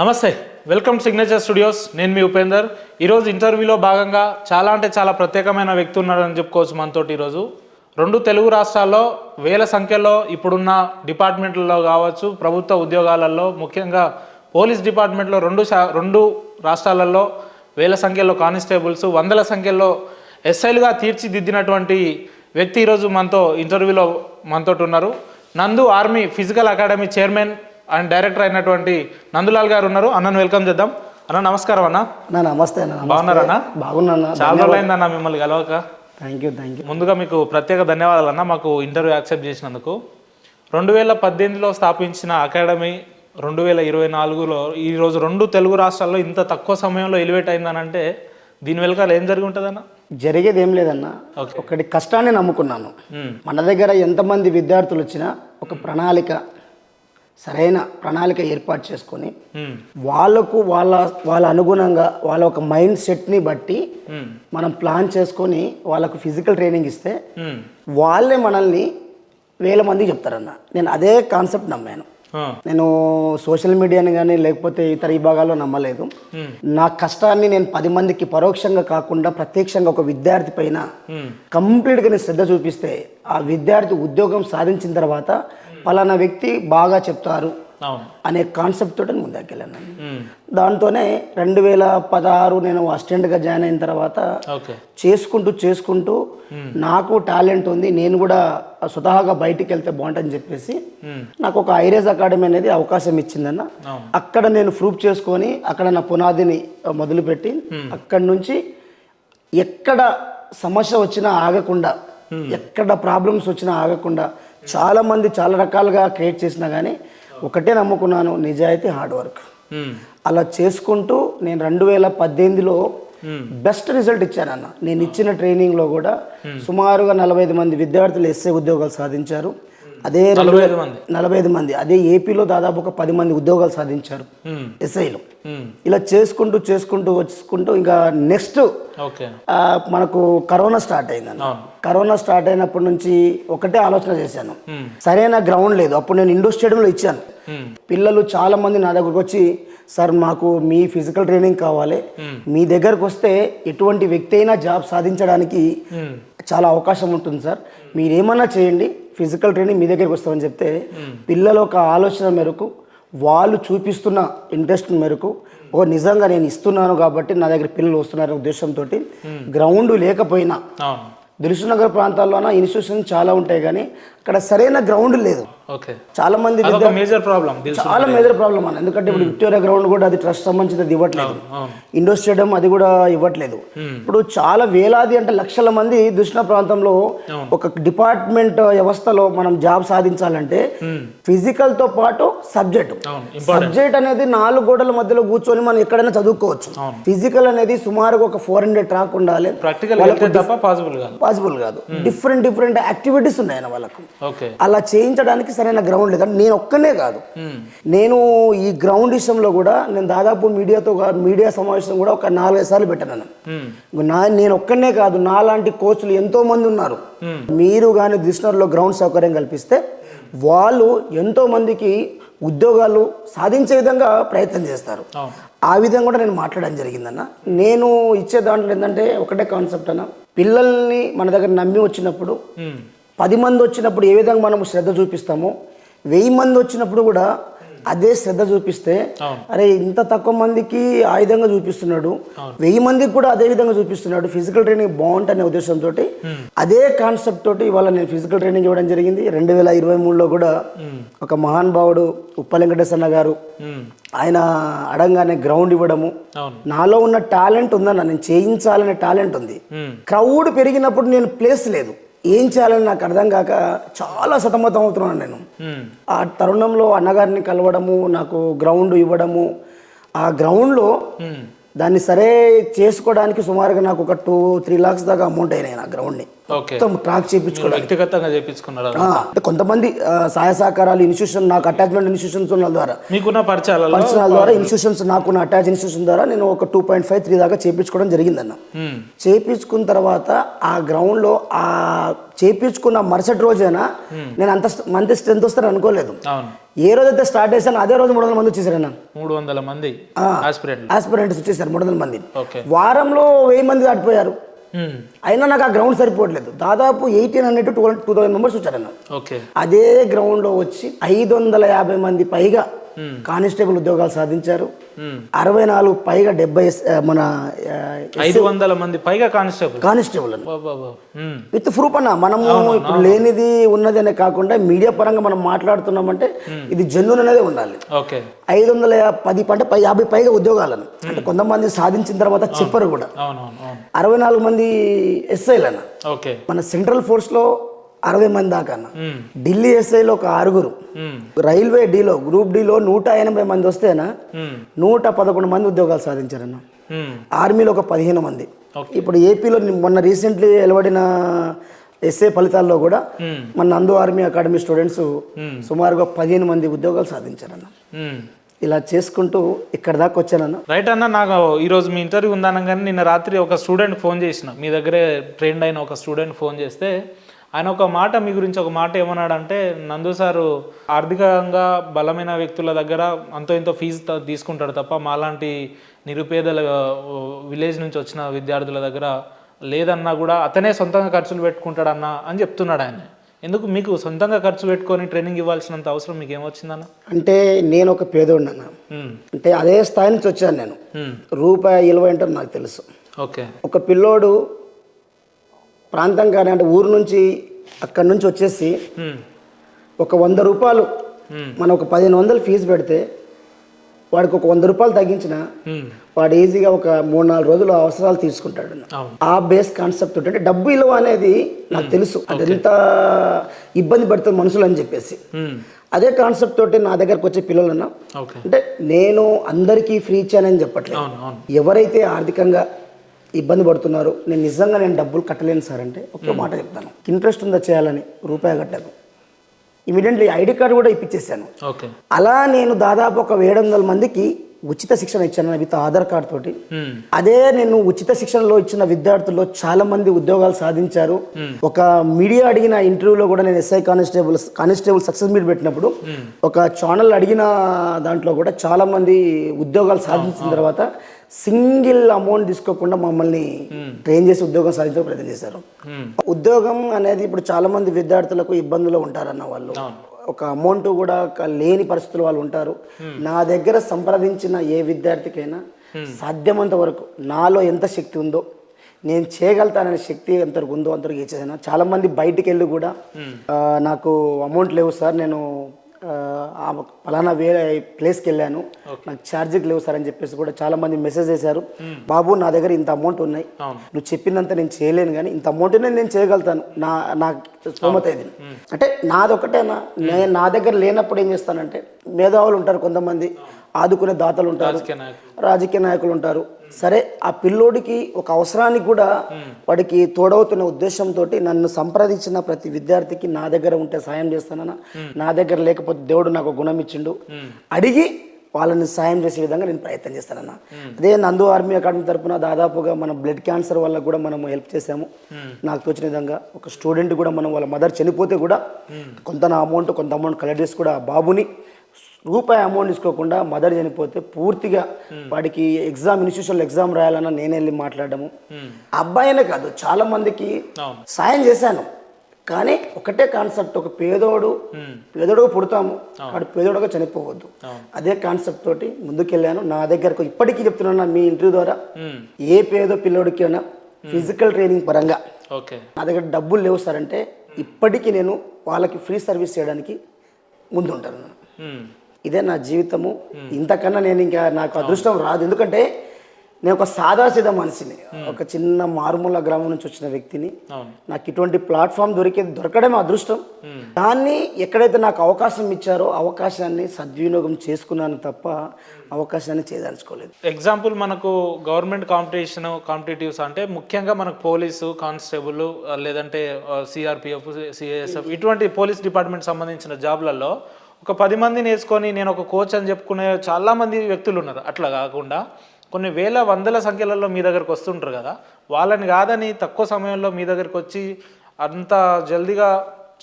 నమస్తే welcome signature studios నేను మీ ఉపేందర్ ఈరోజు ఇంటర్వ్యూలో భాగంగా చాలా ప్రత్యేకమైన వ్యక్తి ఉన్నారని చెప్పుకోవచ్చు మనతోటి ఈరోజు రెండు తెలుగు రాష్ట్రాల్లో వేల సంఖ్యలో ఇప్పుడున్న డిపార్ట్మెంట్లలో కావచ్చు ప్రభుత్వ ఉద్యోగాలలో ముఖ్యంగా పోలీస్ డిపార్ట్మెంట్లో రెండు రాష్ట్రాలలో వేల సంఖ్యలో కానిస్టేబుల్స్ వందల సంఖ్యలో ఎస్ఐలుగా తీర్చిదిద్దినటువంటి వ్యక్తి ఈరోజు మనతో ఇంటర్వ్యూలో మనతోటి ఉన్నారు నందు army physical academy chairman and director అయినటువంటి నందులాల్ గారు ఉన్నారు. అన్నను వెల్కమ్ చేద్దాం. అన్న నమస్కారం. అన్న నమస్తే అన్న. బాగున్నారన్న? బాగున్నా. చాలా రోజులైందన్న మిమ్మల్ని కలవక. Thank you. ముందుగా మీకు ప్రత్యేక ధన్యవాదాలు అన్న మాకు ఇంటర్వ్యూ యాక్సెప్ట్ చేసినందుకు. 2018లో స్థాపించిన అకాడమీ 2024లో ఈరోజు రెండు తెలుగు రాష్ట్రాల్లో ఇంత తక్కువ సమయంలో ఎలివేట్ అయిందనంటే దీని వెనకాల ఏం జరిగి ఉంటుందన్న? జరిగేది ఏం లేదన్న, ఒకటి కష్టాన్ని నమ్ముకున్నాను. మన దగ్గర ఎంతమంది విద్యార్థులు వచ్చినా ఒక సరైన ప్రణాళిక ఏర్పాటు చేసుకొని వాళ్ళకు వాళ్ళ అనుగుణంగా వాళ్ళ ఒక మైండ్ సెట్ని బట్టి మనం ప్లాన్ చేసుకొని వాళ్ళకు ఫిజికల్ ట్రైనింగ్ ఇస్తే వాళ్ళే మనల్ని వేల మందికి చెప్తారన్న. నేను అదే కాన్సెప్ట్ నమ్మాను. నేను సోషల్ మీడియాని కానీ లేకపోతే ఇతర విభాగాల్లో నమ్మలేదు. నా కష్టాన్ని నేను 10 మందికి పరోక్షంగా కాకుండా ప్రత్యక్షంగా ఒక విద్యార్థి పైన కంప్లీట్గా నేను శ్రద్ధ చూపిస్తే ఆ విద్యార్థి ఉద్యోగం సాధించిన తర్వాత పలానా వ్యక్తి బాగా చెప్తారు అనే కాన్సెప్ట్ తోటి ముందుకెళ్ళాను. దాంతోనే 2016 నేను అసిస్టెంట్గా జాయిన్ అయిన తర్వాత చేసుకుంటూ నాకు టాలెంట్ ఉంది, నేను కూడా స్వతహాగా బయటికి వెళ్తే బాగుంటుందని చెప్పేసి నాకు ఒక ఐరేజ్ అకాడమీ అనేది అవకాశం ఇచ్చిందన్న. అక్కడ నేను ప్రూఫ్ చేసుకొని అక్కడ నా పునాదిని మొదలుపెట్టి అక్కడి నుంచి ఎక్కడ సమస్య వచ్చినా ఆగకుండా, ఎక్కడ ప్రాబ్లమ్స్ వచ్చినా ఆగకుండా చాలామంది చాలా రకాలుగా క్రియేట్ చేసినా కానీ ఒకటే నమ్ముకున్నాను, నిజాయితీ, హార్డ్ వర్క్. అలా చేసుకుంటూ నేను 2018లో బెస్ట్ రిజల్ట్ ఇచ్చానన్న. నేను ఇచ్చిన ట్రైనింగ్లో కూడా సుమారుగా 45 మంది విద్యార్థులు ఎస్ఏ ఉద్యోగాలు సాధించారు. అదే 45 మంది అదే ఏపీలో దాదాపు ఒక 10 మంది ఉద్యోగాలు సాధించారు ఎస్ఐలు. ఇలా చేసుకుంటూ ఇంకా నెక్స్ట్ మనకు కరోనా స్టార్ట్ అయిందన్న. కరోనా స్టార్ట్ అయినప్పటి నుంచి ఒకటే ఆలోచన చేశాను, సరైన గ్రౌండ్ లేదు. అప్పుడు నేను ఇండోర్ స్టేడియంలో ఇచ్చాను. పిల్లలు చాలా మంది నా దగ్గరకు వచ్చి, సార్ మాకు మీ ఫిజికల్ ట్రైనింగ్ కావాలి, మీ దగ్గరకు వస్తే ఎటువంటి వ్యక్తి అయినా జాబ్ సాధించడానికి చాలా అవకాశం ఉంటుంది సార్, మీరేమన్నా చేయండి, ఫిజికల్ ట్రైనింగ్ మీ దగ్గరికి వస్తామని చెప్తే పిల్లల ఒక ఆలోచన మేరకు వాళ్ళు చూపిస్తున్న ఇంట్రెస్ట్ మేరకు నిజంగా నేను ఇస్తున్నాను కాబట్టి నా దగ్గర పిల్లలు వస్తున్నారు ఉద్దేశంతో గ్రౌండ్ లేకపోయినా దిల్సుఖ్నగర్ ప్రాంతాల్లోన ఇన్స్టిట్యూషన్ చాలా ఉంటాయి కానీ అక్కడ సరైన గ్రౌండ్ లేదు. చాలా మంది మేజర్ ప్రాబ్లం అన్న. ఎందుకంటే ఇప్పుడు విక్టోరియా గ్రౌండ్ కూడా అది ట్రస్ట్ సంబంధించినది ఇవ్వట్లేదు, ఇండోర్ స్టేడియం అది కూడా ఇవ్వట్లేదు. ఇప్పుడు చాలా వేలాది అంటే లక్షల మంది దృష్ణ ప్రాంతంలో ఒక డిపార్ట్మెంట్ వ్యవస్థలో మనం జాబ్ సాధించాలంటే ఫిజికల్ తో పాటు సబ్జెక్ట్ అనేది 4 గోడల మధ్యలో కూర్చొని మనం ఎక్కడైనా చదువుకోవచ్చు. ఫిజికల్ అనేది సుమారుగా ఒక 400 ట్రాక్ ఉండాలి, పాసిబుల్ కాదు. డిఫరెంట్ యాక్టివిటీస్ ఉన్నాయన్న వాళ్ళకు. అలా చేయించడానికి సరైన గ్రౌండ్ లేదు. నేను ఒక్కనే కాదు, నేను ఈ గ్రౌండ్ విషయంలో కూడా నేను దాదాపు మీడియా సమావేశం కూడా ఒక 4-5 సార్లు పెట్టాను. నేను ఒక్కనే కాదు, నాలాంటి కోచ్లు ఎంతో మంది ఉన్నారు. మీరు కానీ దృష్టిలో గ్రౌండ్ సౌకర్యం కల్పిస్తే వాళ్ళు ఎంతో మందికి ఉద్యోగాలు సాధించే విధంగా ప్రయత్నం చేస్తారు. ఆ విధంగా కూడా నేను మాట్లాడడం జరిగిందన్న. నేను ఇచ్చే దాంట్లో ఏంటంటే ఒకటే కాన్సెప్ట్ అన్న, పిల్లల్ని మన దగ్గర నమ్మి వచ్చినప్పుడు 10 మంది వచ్చినప్పుడు ఏ విధంగా మనం శ్రద్ధ చూపిస్తామో 1000 మంది వచ్చినప్పుడు కూడా అదే శ్రద్ధ చూపిస్తే, అరే ఇంత తక్కువ మందికి ఆ విధంగా చూపిస్తున్నాడు, 1000 మందికి కూడా అదే విధంగా చూపిస్తున్నాడు, ఫిజికల్ ట్రైనింగ్ బాగుంటనే ఉద్దేశంతో అదే కాన్సెప్ట్ తోటి ఇవాళ నేను ఫిజికల్ ట్రైనింగ్ ఇవ్వడం జరిగింది. 2023లో కూడా ఒక మహానుభావుడు ఉప్పలెంకటేశ్వర గారు ఆయన అడంగానే గ్రౌండ్ ఇవ్వడము, నాలో ఉన్న టాలెంట్ ఉందన్న, నేను చేయించాలనే టాలెంట్ ఉంది. క్రౌడ్ పెరిగినప్పుడు నేను ప్లేస్ లేదు, ఏం చేయాలని నాకు అర్థం కాక చాలా సతమతం అవుతున్నాను నేను. ఆ తరుణంలో అన్నగారిని కలవడము, నాకు గ్రౌండ్ ఇవ్వడము, ఆ గ్రౌండ్లో దాన్ని సరే చేసుకోవడానికి సుమారుగా నాకు ఒక 2-3 lakhs దాకా అమౌంట్ అయినాయి నా గ్రౌండ్ని మొత్తం ట్రాక్ చేయించుకోవడానికి. కొంతమంది సహాయ సహకారాలు ఇన్స్టిట్యూషన్, నాకు అటాచ్మెంట్ ఇన్స్టిట్యూషన్స్ ఉన్న ద్వారా, పరిచయాల ద్వారా ఇన్స్టిట్యూషన్స్, నాకున్న అటాచ్ ఇన్స్టిట్యూషన్ ద్వారా నేను ఒక 2.5-3 దాకా చేయించుకోవడం జరిగిందన్న. చేయించుకున్న తర్వాత ఆ గ్రౌండ్లో ఆ చేయించుకున్న మరుసటి రోజైనా నేను అంత మంది స్ట్రెంత్ వస్తారని అనుకోలేదు. ఏ రోజైతే స్టార్ట్ చేశాను అదే రోజు 300 మంది వచ్చేసారన్న. 300 మంది ఆస్పిరెంట్లు. ఆస్పిరెంట్స్ వచ్చేసారు 300 మంది. ఓకే. వారంలో 1000 మంది దాటిపోయారు. అయినా నాకు ఆ గ్రౌండ్ సరిపోవట్లేదు. దాదాపు 1800 to 2000 మెంబర్స్ వచ్చారన్న. ఓకే. అదే గ్రౌండ్లో వచ్చి 550 మంది పైగా కానిస్టేబుల్ ఉద్యోగాలు సాధించారు. 64 పైగా 70 మన 500 మంది పైగా కానిస్టేబుల్ విత్ ప్రూఫ్ అన్న. మనము ఇప్పుడు లేనిది ఉన్నది అనే కాకుండా మీడియా పరంగా మనం మాట్లాడుతున్నామంటే ఇది జెన్యూన్ అనేది ఉండాలి. 510 అంటే 50 పైగా ఉద్యోగాలను అంటే కొంతమంది సాధించిన తర్వాత చెప్పరు కూడా. 64 మంది ఎస్ఐలన్న. మన సెంట్రల్ ఫోర్స్ లో 60 మంది దాకా అన్న. ఢిల్లీ ఎస్ఐలో ఒక 6, రైల్వే డీలో గ్రూప్ డీలో 180 మంది వస్తేనా 111 మంది ఉద్యోగాలు సాధించారన్న. ఆర్మీలో ఒక 15 మంది. ఇప్పుడు ఏపీలో మొన్న రీసెంట్లీ వెలువడిన ఎస్ఏ ఫలితాల్లో కూడా మన నందు ఆర్మీ అకాడమీ స్టూడెంట్స్ సుమారుగా 15 మంది ఉద్యోగాలు సాధించారన్న. ఇలా చేసుకుంటూ ఇక్కడ దాకా వచ్చానన్న. రైట్ అన్న. నాకు ఈరోజు మీ ఇంటర్వ్యూ ఉందనగానే నిన్న రాత్రి ఒక స్టూడెంట్ ఫోన్ చేసిన, మీ దగ్గరే ట్రైన్డ్ అయిన ఒక స్టూడెంట్ ఫోన్ చేస్తే ఆయన ఒక మాట మీ గురించి ఒక మాట ఏమన్నాడంటే, నందు సారు ఆర్థికంగా బలమైన వ్యక్తుల దగ్గర అంతో ఇంతో ఫీజు తీసుకుంటాడు తప్ప మాలాంటి నిరుపేదల విలేజ్ నుంచి వచ్చిన విద్యార్థుల దగ్గర లేదన్నా కూడా అతనే సొంతంగా ఖర్చులు పెట్టుకుంటాడన్న అని చెప్తున్నాడు ఆయన. ఎందుకు మీకు సొంతంగా ఖర్చు పెట్టుకొని ట్రైనింగ్ ఇవ్వాల్సినంత అవసరం మీకు ఏమొచ్చిందన్న? అంటే నేను ఒక పేదోడిని అన్న. అంటే అదే స్థాయి నుంచి వచ్చాను నేను. రూపాయి విలువ ఏంటో నాకు తెలుసు. ఓకే. ఒక పిల్లోడు ప్రాంతం కానీ అంటే ఊరు నుంచి అక్కడి నుంచి వచ్చేసి ఒక 100 రూపాయలు మనం ఒక 1500 ఫీజు పెడితే వాడికి ఒక 100 రూపాయలు తగ్గించిన వాడు ఈజీగా ఒక 3-4 రోజులు అవసరాలు తీసుకుంటాడు. ఆ బేస్ కాన్సెప్ట్ అంటే డబ్బు విలువ అనేది నాకు తెలుసు, అది ఎంత ఇబ్బంది పడుతుంది మనుషులు అని చెప్పేసి. అదే కాన్సెప్ట్ తోటి నా దగ్గరకు వచ్చే పిల్లలన్నా అంటే నేను అందరికీ ఫ్రీ ఇచ్చానని చెప్పట్లేదు. ఎవరైతే ఆర్థికంగా ఇబ్బంది పడుతున్నారు, నేను నిజంగా డబ్బులు కట్టలేను సార్ అంటే ఒకే మాట చెప్తాను, ఇంట్రెస్ట్ ఉందా చేయాలని, రూపాయి కట్టాను. ఇమీడియట్లీ ఐడి కార్డు కూడా ఇప్పించేసాను. అలా నేను దాదాపు ఒక 700 మందికి ఉచిత శిక్షణ ఇచ్చాను విత్ ఆధార్ కార్డు తోటి. అదే నేను ఉచిత శిక్షణలో ఇచ్చిన విద్యార్థుల్లో చాలా మంది ఉద్యోగాలు సాధించారు. ఒక మీడియా అడిగిన ఇంటర్వ్యూలో కూడా నేను ఎస్ఐ కానిస్టేబుల్ సక్సెస్ మీట్ పెట్టినప్పుడు ఒక ఛానల్ అడిగిన దాంట్లో కూడా చాలా మంది ఉద్యోగాలు సాధించిన తర్వాత సింగిల్ అమౌంట్ తీసుకోకుండా మమ్మల్ని ట్రైన్ చేసి ఉద్యోగం సాధించే ప్రయత్నం చేశారు. ఉద్యోగం అనేది ఇప్పుడు చాలా మంది విద్యార్థులకు ఇబ్బందులు ఉంటారన్న వాళ్ళు, ఒక అమౌంట్ కూడా లేని పరిస్థితులు వాళ్ళు ఉంటారు. నా దగ్గర సంప్రదించిన ఏ విద్యార్థికైనా సాధ్యమంత వరకు నాలో ఎంత శక్తి ఉందో, నేను చేయగలుగుతాననే శక్తి ఎంతవరకు ఉందో అంతవరకు ఇచ్చేసాను. చాలా మంది బయటికి వెళ్ళి కూడా నాకు అమౌంట్ లేవు సార్, నేను ఫలానా వేరే ప్లేస్కి వెళ్ళాను, నాకు ఛార్జీకి లేవు సార్ అని చెప్పేసి కూడా చాలా మంది మెసేజ్ చేశారు. బాబు నా దగ్గర ఇంత అమౌంట్ ఉన్నాయి, నువ్వు చెప్పినంత నేను చేయలేను కానీ ఇంత అమౌంట్నే నేను చేయగలుగుతాను, నా స్తోమత ఇది. అంటే నాదొకటేనా, నేను నా దగ్గర లేనప్పుడు ఏం చేస్తానంటే మేధావులు ఉంటారు, కొంతమంది ఆదుకునే దాతలు ఉంటారు, రాజకీయ నాయకులు ఉంటారు. సరే ఆ పిల్లోడికి ఒక అవసరానికి కూడా వాడికి తోడవుతున్న ఉద్దేశంతో నన్ను సంప్రదించిన ప్రతి విద్యార్థికి నా దగ్గర ఉంటే సాయం చేస్తానన్నా, నా దగ్గర లేకపోతే దేవుడు నాకు గుణం ఇచ్చిండు అడిగి వాళ్ళని సాయం చేసే విధంగా నేను ప్రయత్నం చేస్తానన్నా. అదే నందు ఆర్మీ అకాడమీ తరఫున దాదాపుగా మనం బ్లడ్ క్యాన్సర్ వల్ల కూడా మనం హెల్ప్ చేసాము. నాకు తోచిన విధంగా ఒక స్టూడెంట్ కూడా మనం వాళ్ళ మదర్ చనిపోతే కూడా కొంత అమౌంట్ కలెక్ట్ చేసి కూడా బాబుని రూపాయి అమౌంట్ తీసుకోకుండా, మదర్ చనిపోతే పూర్తిగా వాడికి ఇన్స్టిట్యూషన్లో ఎగ్జామ్ రాయాలన్నా నేనే వెళ్ళి మాట్లాడము. అబ్బాయినే కాదు చాలా మందికి సాయం చేశాను. కానీ ఒకటే కాన్సెప్ట్, ఒక పేదోడుగా పుడతాము, వాడు పేదోడుగా చనిపోవద్దు. అదే కాన్సెప్ట్ తోటి ముందుకెళ్ళాను. నా దగ్గరకు ఇప్పటికీ చెప్తున్నా మీ ఇంటర్వ్యూ ద్వారా, ఏ పేదో పిల్లోడికి అయినా ఫిజికల్ ట్రైనింగ్ పరంగా నా దగ్గర డబ్బులు లేవు సార్ అంటే ఇప్పటికీ నేను వాళ్ళకి ఫ్రీ సర్వీస్ చేయడానికి ముందుంటాను. ఇదే నా జీవితము. ఇంతకన్నా నేను ఇంకా నాకు అదృష్టం రాదు. ఎందుకంటే నేను ఒక సాదాసీదా మనిషిని, ఒక చిన్న మారుమూల గ్రామం నుంచి వచ్చిన వ్యక్తిని. నాకు ఇటువంటి ప్లాట్ఫామ్ దొరకడమే అదృష్టం. దాన్ని ఎక్కడైతే నాకు అవకాశం ఇచ్చారో అవకాశాన్ని సద్వినియోగం చేసుకున్నాను తప్ప అవకాశాన్ని చేయదలుచుకోలేదు. ఎగ్జాంపుల్ మనకు గవర్నమెంట్ కాంపిటేటివ్స్ అంటే ముఖ్యంగా మనకు పోలీసు, కానిస్టేబుల్ లేదంటే సిఆర్పిఎఫ్, సిఐఎస్ఎఫ్ ఇటువంటి పోలీస్ డిపార్ట్మెంట్ సంబంధించిన జాబ్లలో ఒక 10 మందిని వేసుకొని నేను ఒక కోచ్ అని చెప్పుకునే చాలా మంది వ్యక్తులు ఉన్నారు. అట్లా కాకుండా కొన్ని వేల వందల సంఖ్యలలో మీ దగ్గరకు వస్తుంటారు కదా, వాళ్ళని కాదని తక్కువ సమయంలో మీ దగ్గరకు వచ్చి అంత జల్దీగా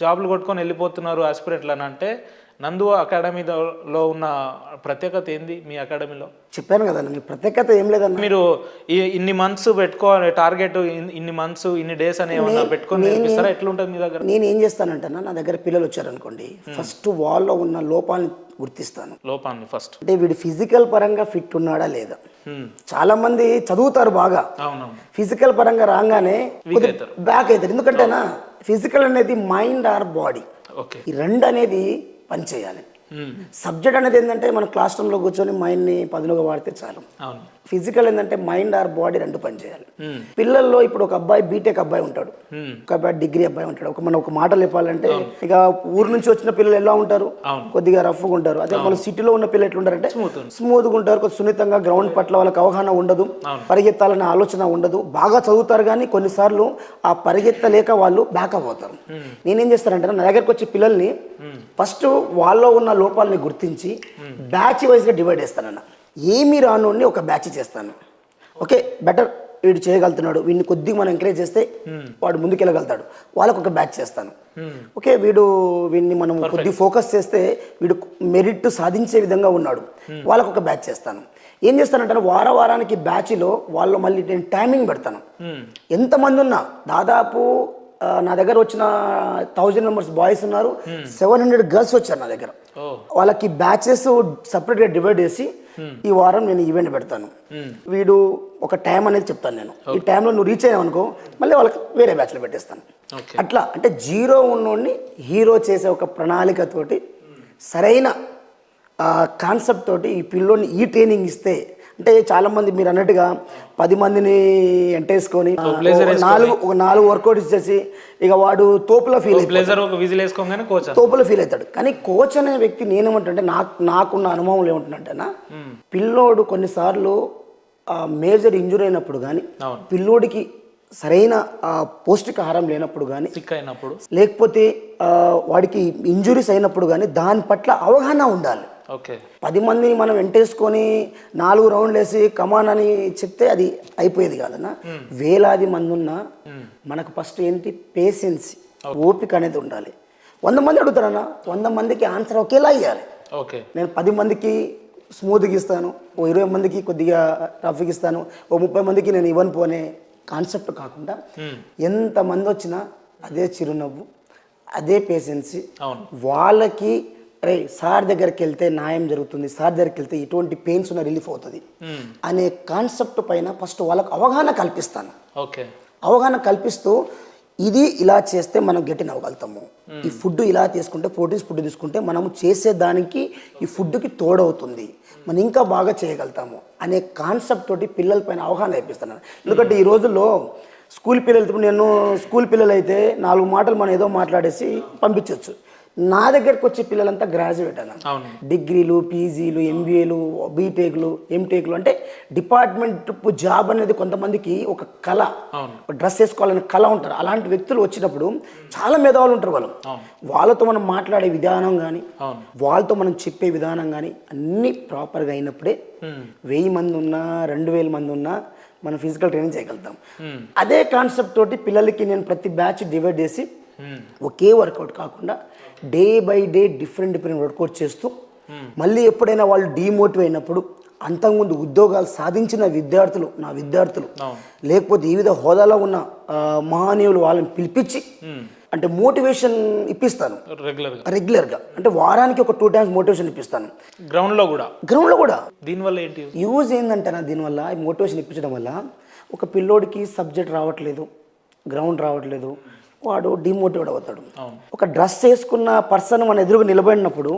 జాబులు కొట్టుకొని వెళ్ళిపోతున్నారు ఆస్పిరెంట్లు అని అంటే నందు అకాడమీలో ఉన్న ప్రత్యేకత ఏంది మీ అకాడమీలో? చెప్పాను కదన్న, మీ ప్రత్యేకత ఏం లేదన్న. మీరు ఇన్ని మంత్స్ పెట్టుకోవాలి టార్గెట్, ఇన్ని మంత్స్ ఇన్ని డేస్ అని ఏమన్నా పెట్టుకొని నేర్పిస్తారా? ఎట్లుంటుంది మీ దగ్గర? నేను ఏం చేస్తానంటేనా, నా దగ్గర పిల్లలు వచ్చారనుకోండి, ఫస్ట్ వాళ్ళలో ఉన్న లోపాలని గుర్తిస్తాను. లోపాన్ని ఫస్ట్ అంటే వీడు ఫిజికల్ పరంగా ఫిట్ ఉన్నాడా లేదా. చాలా మంది చదువుతారు బాగా, ఫిజికల్ పరంగా రాగానే బ్యాక్ అవుతారు. ఎందుకంటేనా ఫిజికల్ అనేది మైండ్ ఆర్ బాడీ, ఈ రెండు అనేది పనిచేయాలి. సబ్జెక్ట్ అనేది ఏంటంటే మనం క్లాస్ రూమ్లో కూర్చొని మైండ్ని పదునుగా వాడితే చాలు. ఫిజికల్ ఏంటంటే మైండ్ ఆర్ బాడీ రెండు పనిచేయాలి. పిల్లల్లో ఇప్పుడు ఒక అబ్బాయి బీటెక్ అబ్బాయి ఉంటాడు, ఒక అబ్బాయి డిగ్రీ అబ్బాయి ఉంటాడు. మనం ఒక మాటలు చెప్పాలంటే, ఇక ఊరు నుంచి వచ్చిన పిల్లలు ఎలా ఉంటారు, కొద్దిగా రఫ్గా ఉంటారు. అదే మన సిటీలో ఉన్న పిల్లలు ఎట్లుంటారంటే స్మూత్గా ఉంటారు, కొద్దిగా సున్నితంగా, గ్రౌండ్ పట్ల వాళ్ళకి అవగాహన ఉండదు, పరిగెత్తాలనే ఆలోచన ఉండదు. బాగా చదువుతారు కానీ కొన్నిసార్లు ఆ పరిగెత్తలేక వాళ్ళు బ్యాకప్ అవుతారు. నేనేం చేస్తానంటే, నా దగ్గరకు వచ్చే పిల్లల్ని ఫస్ట్ వాళ్ళలో ఉన్న లోపాలని గుర్తించి బ్యాచ్ వైజ్గా డివైడ్ చేస్తానన్న. ఏమీ రానోడిని ఒక బ్యాచ్ చేస్తాను. ఓకే, బెటర్, వీడు చేయగలుగుతున్నాడు, వీడిని కొద్దిగా మనం ఎంకరేజ్ చేస్తే వాడు ముందుకెళ్ళగలుగుతాడు, వాళ్ళకు ఒక బ్యాచ్ చేస్తాను. ఓకే, వీడిని మనం కొద్దిగా ఫోకస్ చేస్తే వీడు మెరిట్ సాధించే విధంగా ఉన్నాడు, వాళ్ళకు ఒక బ్యాచ్ చేస్తాను. ఏం చేస్తానంటే, వారానికి బ్యాచ్లో వాళ్ళు మళ్ళీ నేను టైమింగ్ పెడతాను. ఎంతమంది ఉన్నా, దాదాపు నా దగ్గర వచ్చిన 1000 మెంబర్స్ బాయ్స్ ఉన్నారు, 700 గర్ల్స్ వచ్చారు నా దగ్గర. వాళ్ళకి బ్యాచెస్ సపరేట్గా డివైడ్ చేసి ఈ వారం నేను ఈవెంట్ పెడతాను. వీడు ఒక టైం అనేది చెప్తాను నేను, ఈ టైంలో నువ్వు రీచ్ అయ్యావు అనుకో మళ్ళీ వాళ్ళకి వేరే బ్యాచ్లో పెట్టేస్తాను. అట్లా అంటే జీరో ఉన్నోడిని హీరో చేసే ఒక ప్రణాళికతోటి, సరైన కాన్సెప్ట్ తోటి ఈ పిల్లోని ఈ ట్రైనింగ్ ఇస్తే, అంటే చాలా మంది మీరు అన్నట్టుగా 10 మందిని ఎంటేసుకొని 4 వర్కౌట్ ఇచ్చేసి ఇక వాడు తోపులో ఫీల్ అవుతాడు. కానీ కోచ్ అనే వ్యక్తి నేనేమంటే, నాకున్న అనుభవంలో ఏమంటున్నాంటేనా, పిల్లోడు కొన్నిసార్లు మేజర్ ఇంజురీ అయినప్పుడు కానీ, పిల్లోడికి సరైన పౌష్టికాహారం లేనప్పుడు కానీ, లేకపోతే వాడికి ఇంజురీస్ అయినప్పుడు కానీ దాని పట్ల అవగాహన ఉండాలి. 10 మందిని మనం వెంటేసుకొని 4 రౌండ్లు వేసి కమాన్ అని చెప్తే అది అయిపోయేది కాదన్నా. వేలాది మంది ఉన్నా మనకు ఫస్ట్ ఏంటి, పేషెన్సీ, ఓపిక అనేది ఉండాలి. 100 మంది అడుగుతారన్నా, 100 మందికి ఆన్సర్ ఒకేలా ఇవ్వాలి. నేను 10 మందికి స్మూత్గా ఇస్తాను, ఓ 20 మందికి కొద్దిగా రఫ్గా ఇస్తాను, ఓ 30 మందికి నేను ఇవ్వను పోనే కాన్సెప్ట్ కాకుండా, ఎంతమంది వచ్చినా అదే చిరునవ్వు, అదే పేషెన్సీ, వాళ్ళకి అరే సార్ దగ్గరికి వెళ్తే న్యాయం జరుగుతుంది, సార్ దగ్గరికి వెళ్తే ఇటువంటి పెయిన్స్ ఉన్న రిలీఫ్ అవుతుంది అనే కాన్సెప్ట్ పైన ఫస్ట్ వాళ్ళకు అవగాహన కల్పిస్తాను. అవగాహన కల్పిస్తూ ఇది ఇలా చేస్తే మనం గెటిన్ అవ్వగలుగుతాము, ఈ ఫుడ్ ఇలా తీసుకుంటే, ప్రోటీన్స్ ఫుడ్ తీసుకుంటే మనము చేసేదానికి ఈ ఫుడ్కి తోడవుతుంది, మనం ఇంకా బాగా చేయగలుగుతాము అనే కాన్సెప్ట్ తోటి పిల్లల పైన అవగాహన నేర్పిస్తున్నాను. ఎందుకంటే ఈ రోజుల్లో స్కూల్ పిల్లలు, ఇప్పుడు నేను స్కూల్ పిల్లలు అయితే 4 మాటలు మనం ఏదో మాట్లాడేసి పంపించవచ్చు. నా దగ్గరకు వచ్చే పిల్లలంతా గ్రాడ్యుయేట్ అన్న, డిగ్రీలు, పీజీలు, ఎంబీఏలు, బీటెక్లు, ఎంటెక్లు, అంటే డిపార్ట్మెంట్ జాబ్ అనేది కొంతమందికి ఒక కళ, డ్రెస్ వేసుకోవాలని కళ ఉంటారు. అలాంటి వ్యక్తులు వచ్చినప్పుడు చాలా మేధావులు ఉంటారు వాళ్ళు. వాళ్ళతో మనం మాట్లాడే విధానం కానీ, వాళ్ళతో మనం చెప్పే విధానం కానీ అన్నీ ప్రాపర్గా అయినప్పుడే 1000 మంది ఉన్నా 2000 మంది ఉన్నా మనం ఫిజికల్ ట్రైనింగ్ చేయగలుగుతాం. అదే కాన్సెప్ట్ తోటి పిల్లలకి నేను ప్రతి బ్యాచ్ డివైడ్ చేసి ఒకే వర్కౌట్ కాకుండా day by day different workout చేస్తూ, మళ్ళీ ఎప్పుడైనా వాళ్ళు డీమోటివ్ అయినప్పుడు, అంతకుముందు ఉద్యోగాలు సాధించిన విద్యార్థులు, నా విద్యార్థులు, లేకపోతే వివిధ హోదాలో ఉన్న మహనీయులు, వాళ్ళని పిలిపించి అంటే మోటివేషన్ ఇప్పిస్తాను రెగ్యులర్గా. అంటే వారానికి ఒక 2 times మోటివేషన్ ఇప్పిస్తాను గ్రౌండ్లో కూడా. దీనివల్ల ఏంటి యూజ్ ఏంటంటే, దీనివల్ల మోటివేషన్ ఇప్పించడం వల్ల ఒక పిల్లోడికి సబ్జెక్ట్ రావట్లేదు, గ్రౌండ్ రావట్లేదు, వాడు డిమోటివేట్ అవుతాడు. ఒక డ్రెస్ వేసుకున్న పర్సన్ మన ఎదురుగా నిలబడినప్పుడు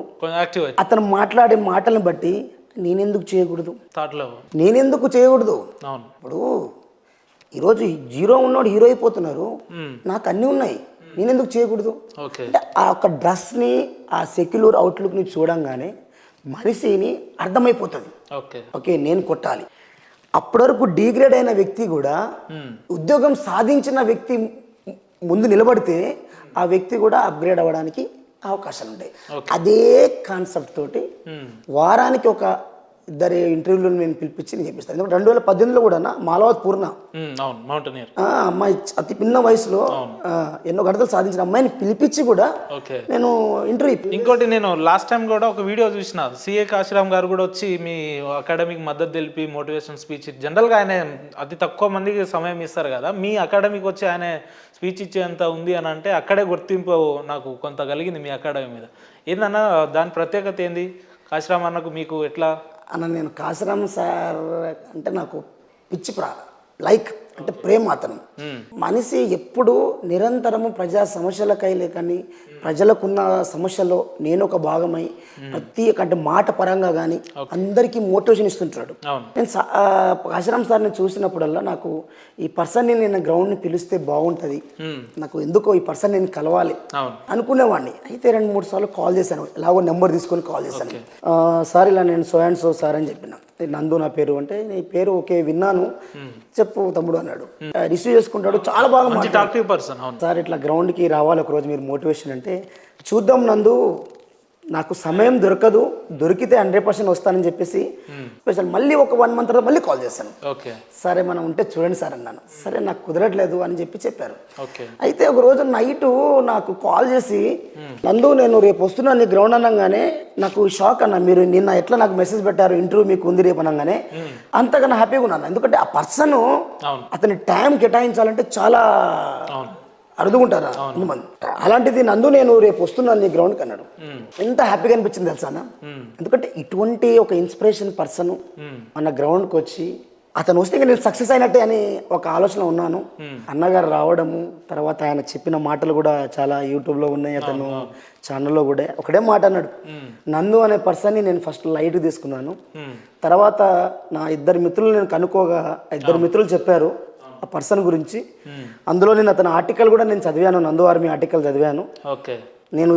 అతను మాట్లాడే మాటలను బట్టి నేనెందుకు చేయకూడదు. ఇప్పుడు ఈరోజు జీరో ఉన్నోడు హీరో అయిపోతున్నారు, నాకు అన్నీ ఉన్నాయి, నేనెందుకు చేయకూడదు. అంటే ఆ ఒక డ్రెస్ని, ఆ సెక్యులర్ అవుట్లుక్ని చూడంగానే మనిషిని అర్థమైపోతుంది, ఓకే నేను కొట్టాలి. అప్పటి వరకు డిగ్రేడ్ అయిన వ్యక్తి కూడా ఉద్యోగం సాధించిన వ్యక్తి ముందు నిలబడితే ఆ వ్యక్తి కూడా అప్గ్రేడ్ అవ్వడానికి అవకాశాలు ఉంటాయి. అదే కాన్సెప్ట్ తోటి వారానికి ఒక ఇద్దరు ఇంటర్వ్యూలు నేను పిలిపించి నేను చెప్పిస్తాను. ఎందుకంటే 2018లో కూడా మాలవత్ పూర్ణ అవును, మౌంటైనియర్ అమ్మాయి అతి పిన్న వయసులో ఎన్నో ఘనతలు సాధించిన అమ్మాయిని పిలిపించి కూడా ఓకే నేను ఇంటర్వ్యూ. ఇంకోటి నేను లాస్ట్ టైం కూడా ఒక వీడియో చూసిన, సిఏ కాశీరామ్ గారు కూడా వచ్చి మీ అకాడమీకి మద్దతు తెలిపి మోటివేషన్ స్పీచ్ జనరల్గా ఆయన అతి తక్కువ మందికి సమయం ఇస్తారు కదా, మీ అకాడమీకి వచ్చి ఆయన స్పీచ్ ఇచ్చేంత ఉంది అని అంటే అక్కడే గుర్తింపు నాకు కొంత కలిగింది మీ అకాడమీ మీద. ఏందన్నా దాని ప్రత్యేకత ఏంది? కాశీరామ్ అన్నకు మీకు ఎట్లా? అన్న నేను కాశీరామ్ సార్ అంటే నాకు పిచ్చి లైక్ అంటే ప్రేమ. అతను మనిషి ఎప్పుడు నిరంతరము ప్రజా సమస్యలకై లేకని ప్రజలకున్న సమస్యలో నేను ఒక భాగమై ప్రతి అంటే మాట పరంగా కానీ అందరికీ మోటివేషన్ ఇస్తుంటాడు. నేను కాశీరామ్ సార్ని చూసినప్పుడల్లా నాకు ఈ పర్సన్ని నేను గ్రౌండ్ని పిలిస్తే బాగుంటుంది, నాకు ఎందుకో ఈ పర్సన్ నేను కలవాలి అనుకునేవాడిని. అయితే 2-3 సార్లు కాల్ చేశాను, ఎలాగో నెంబర్ తీసుకొని కాల్ చేశాను. సార్ ఇలా నేను సో అండ్ సో సార్ అని చెప్పిన. నందు నా పేరు అంటే, నీ పేరు ఓకే విన్నాను చెప్పు తమ్ముడు అన్నాడు. రిసీవ్ చేసుకుంటాడు, చాలా బాగా మాట్లాడతాడు. సార్ ఇట్లా గ్రౌండ్కి రావాలి ఒకరోజు మీరు మోటివేషన్ అంటే, చూద్దాం నందు నాకు సమయం దొరకదు, దొరికితే 100% వస్తానని చెప్పేసి స్పెషల్ మళ్ళీ ఒక 1 మంత్ తర్వాత మళ్ళీ కాల్ చేశాను. సరే మనం ఉంటే చూడండి సార్ అన్నాను. సరే నాకు కుదరట్లేదు అని చెప్పారు. అయితే ఒక రోజు నైట్ నాకు కాల్ చేసి, నందు నేను రేపు వస్తున్నాను నీ గ్రౌండ్ అనగానే నాకు షాక్ అన్న, మీరు నిన్న ఎట్లా నాకు మెసేజ్ పెట్టారు ఇంటర్వ్యూ మీకు ఉంది రేపు అనగానే అంతకన్నా హ్యాపీగా ఉన్నాను. ఎందుకంటే ఆ పర్సన్ అతని టైం కేటాయించాలంటే చాలా అరుదుకుంటారా మంది. అలాంటిది నందు నేను రేపు వస్తున్నాను నీ గ్రౌండ్కి అన్నాడు. ఎంత హ్యాపీగా అనిపించింది తెలుసా అన్న. ఎందుకంటే ఇటువంటి ఒక ఇన్స్పిరేషన్ పర్సన్ మన గ్రౌండ్కి వచ్చి అతను వస్తే ఇంకా నేను సక్సెస్ అయినట్టే అని ఒక ఆలోచన ఉన్నాను. అన్నగారు రావడము, తర్వాత ఆయన చెప్పిన మాటలు కూడా చాలా యూట్యూబ్లో ఉన్నాయి, అతను ఛానల్లో కూడా ఒకటే మాట అన్నాడు, నందు అనే పర్సన్ని నేను ఫస్ట్ లైట్ తీసుకున్నాను. తర్వాత నా 2 మిత్రులు నేను కనుక్కోగా 2 మిత్రులు చెప్పారు ఆ పర్సన్ గురించి. అందులో నేను అతని ఆర్టికల్ కూడా నేను చదివాను, నందు ఆర్మీ ఆర్టికల్ చదివాను. నేను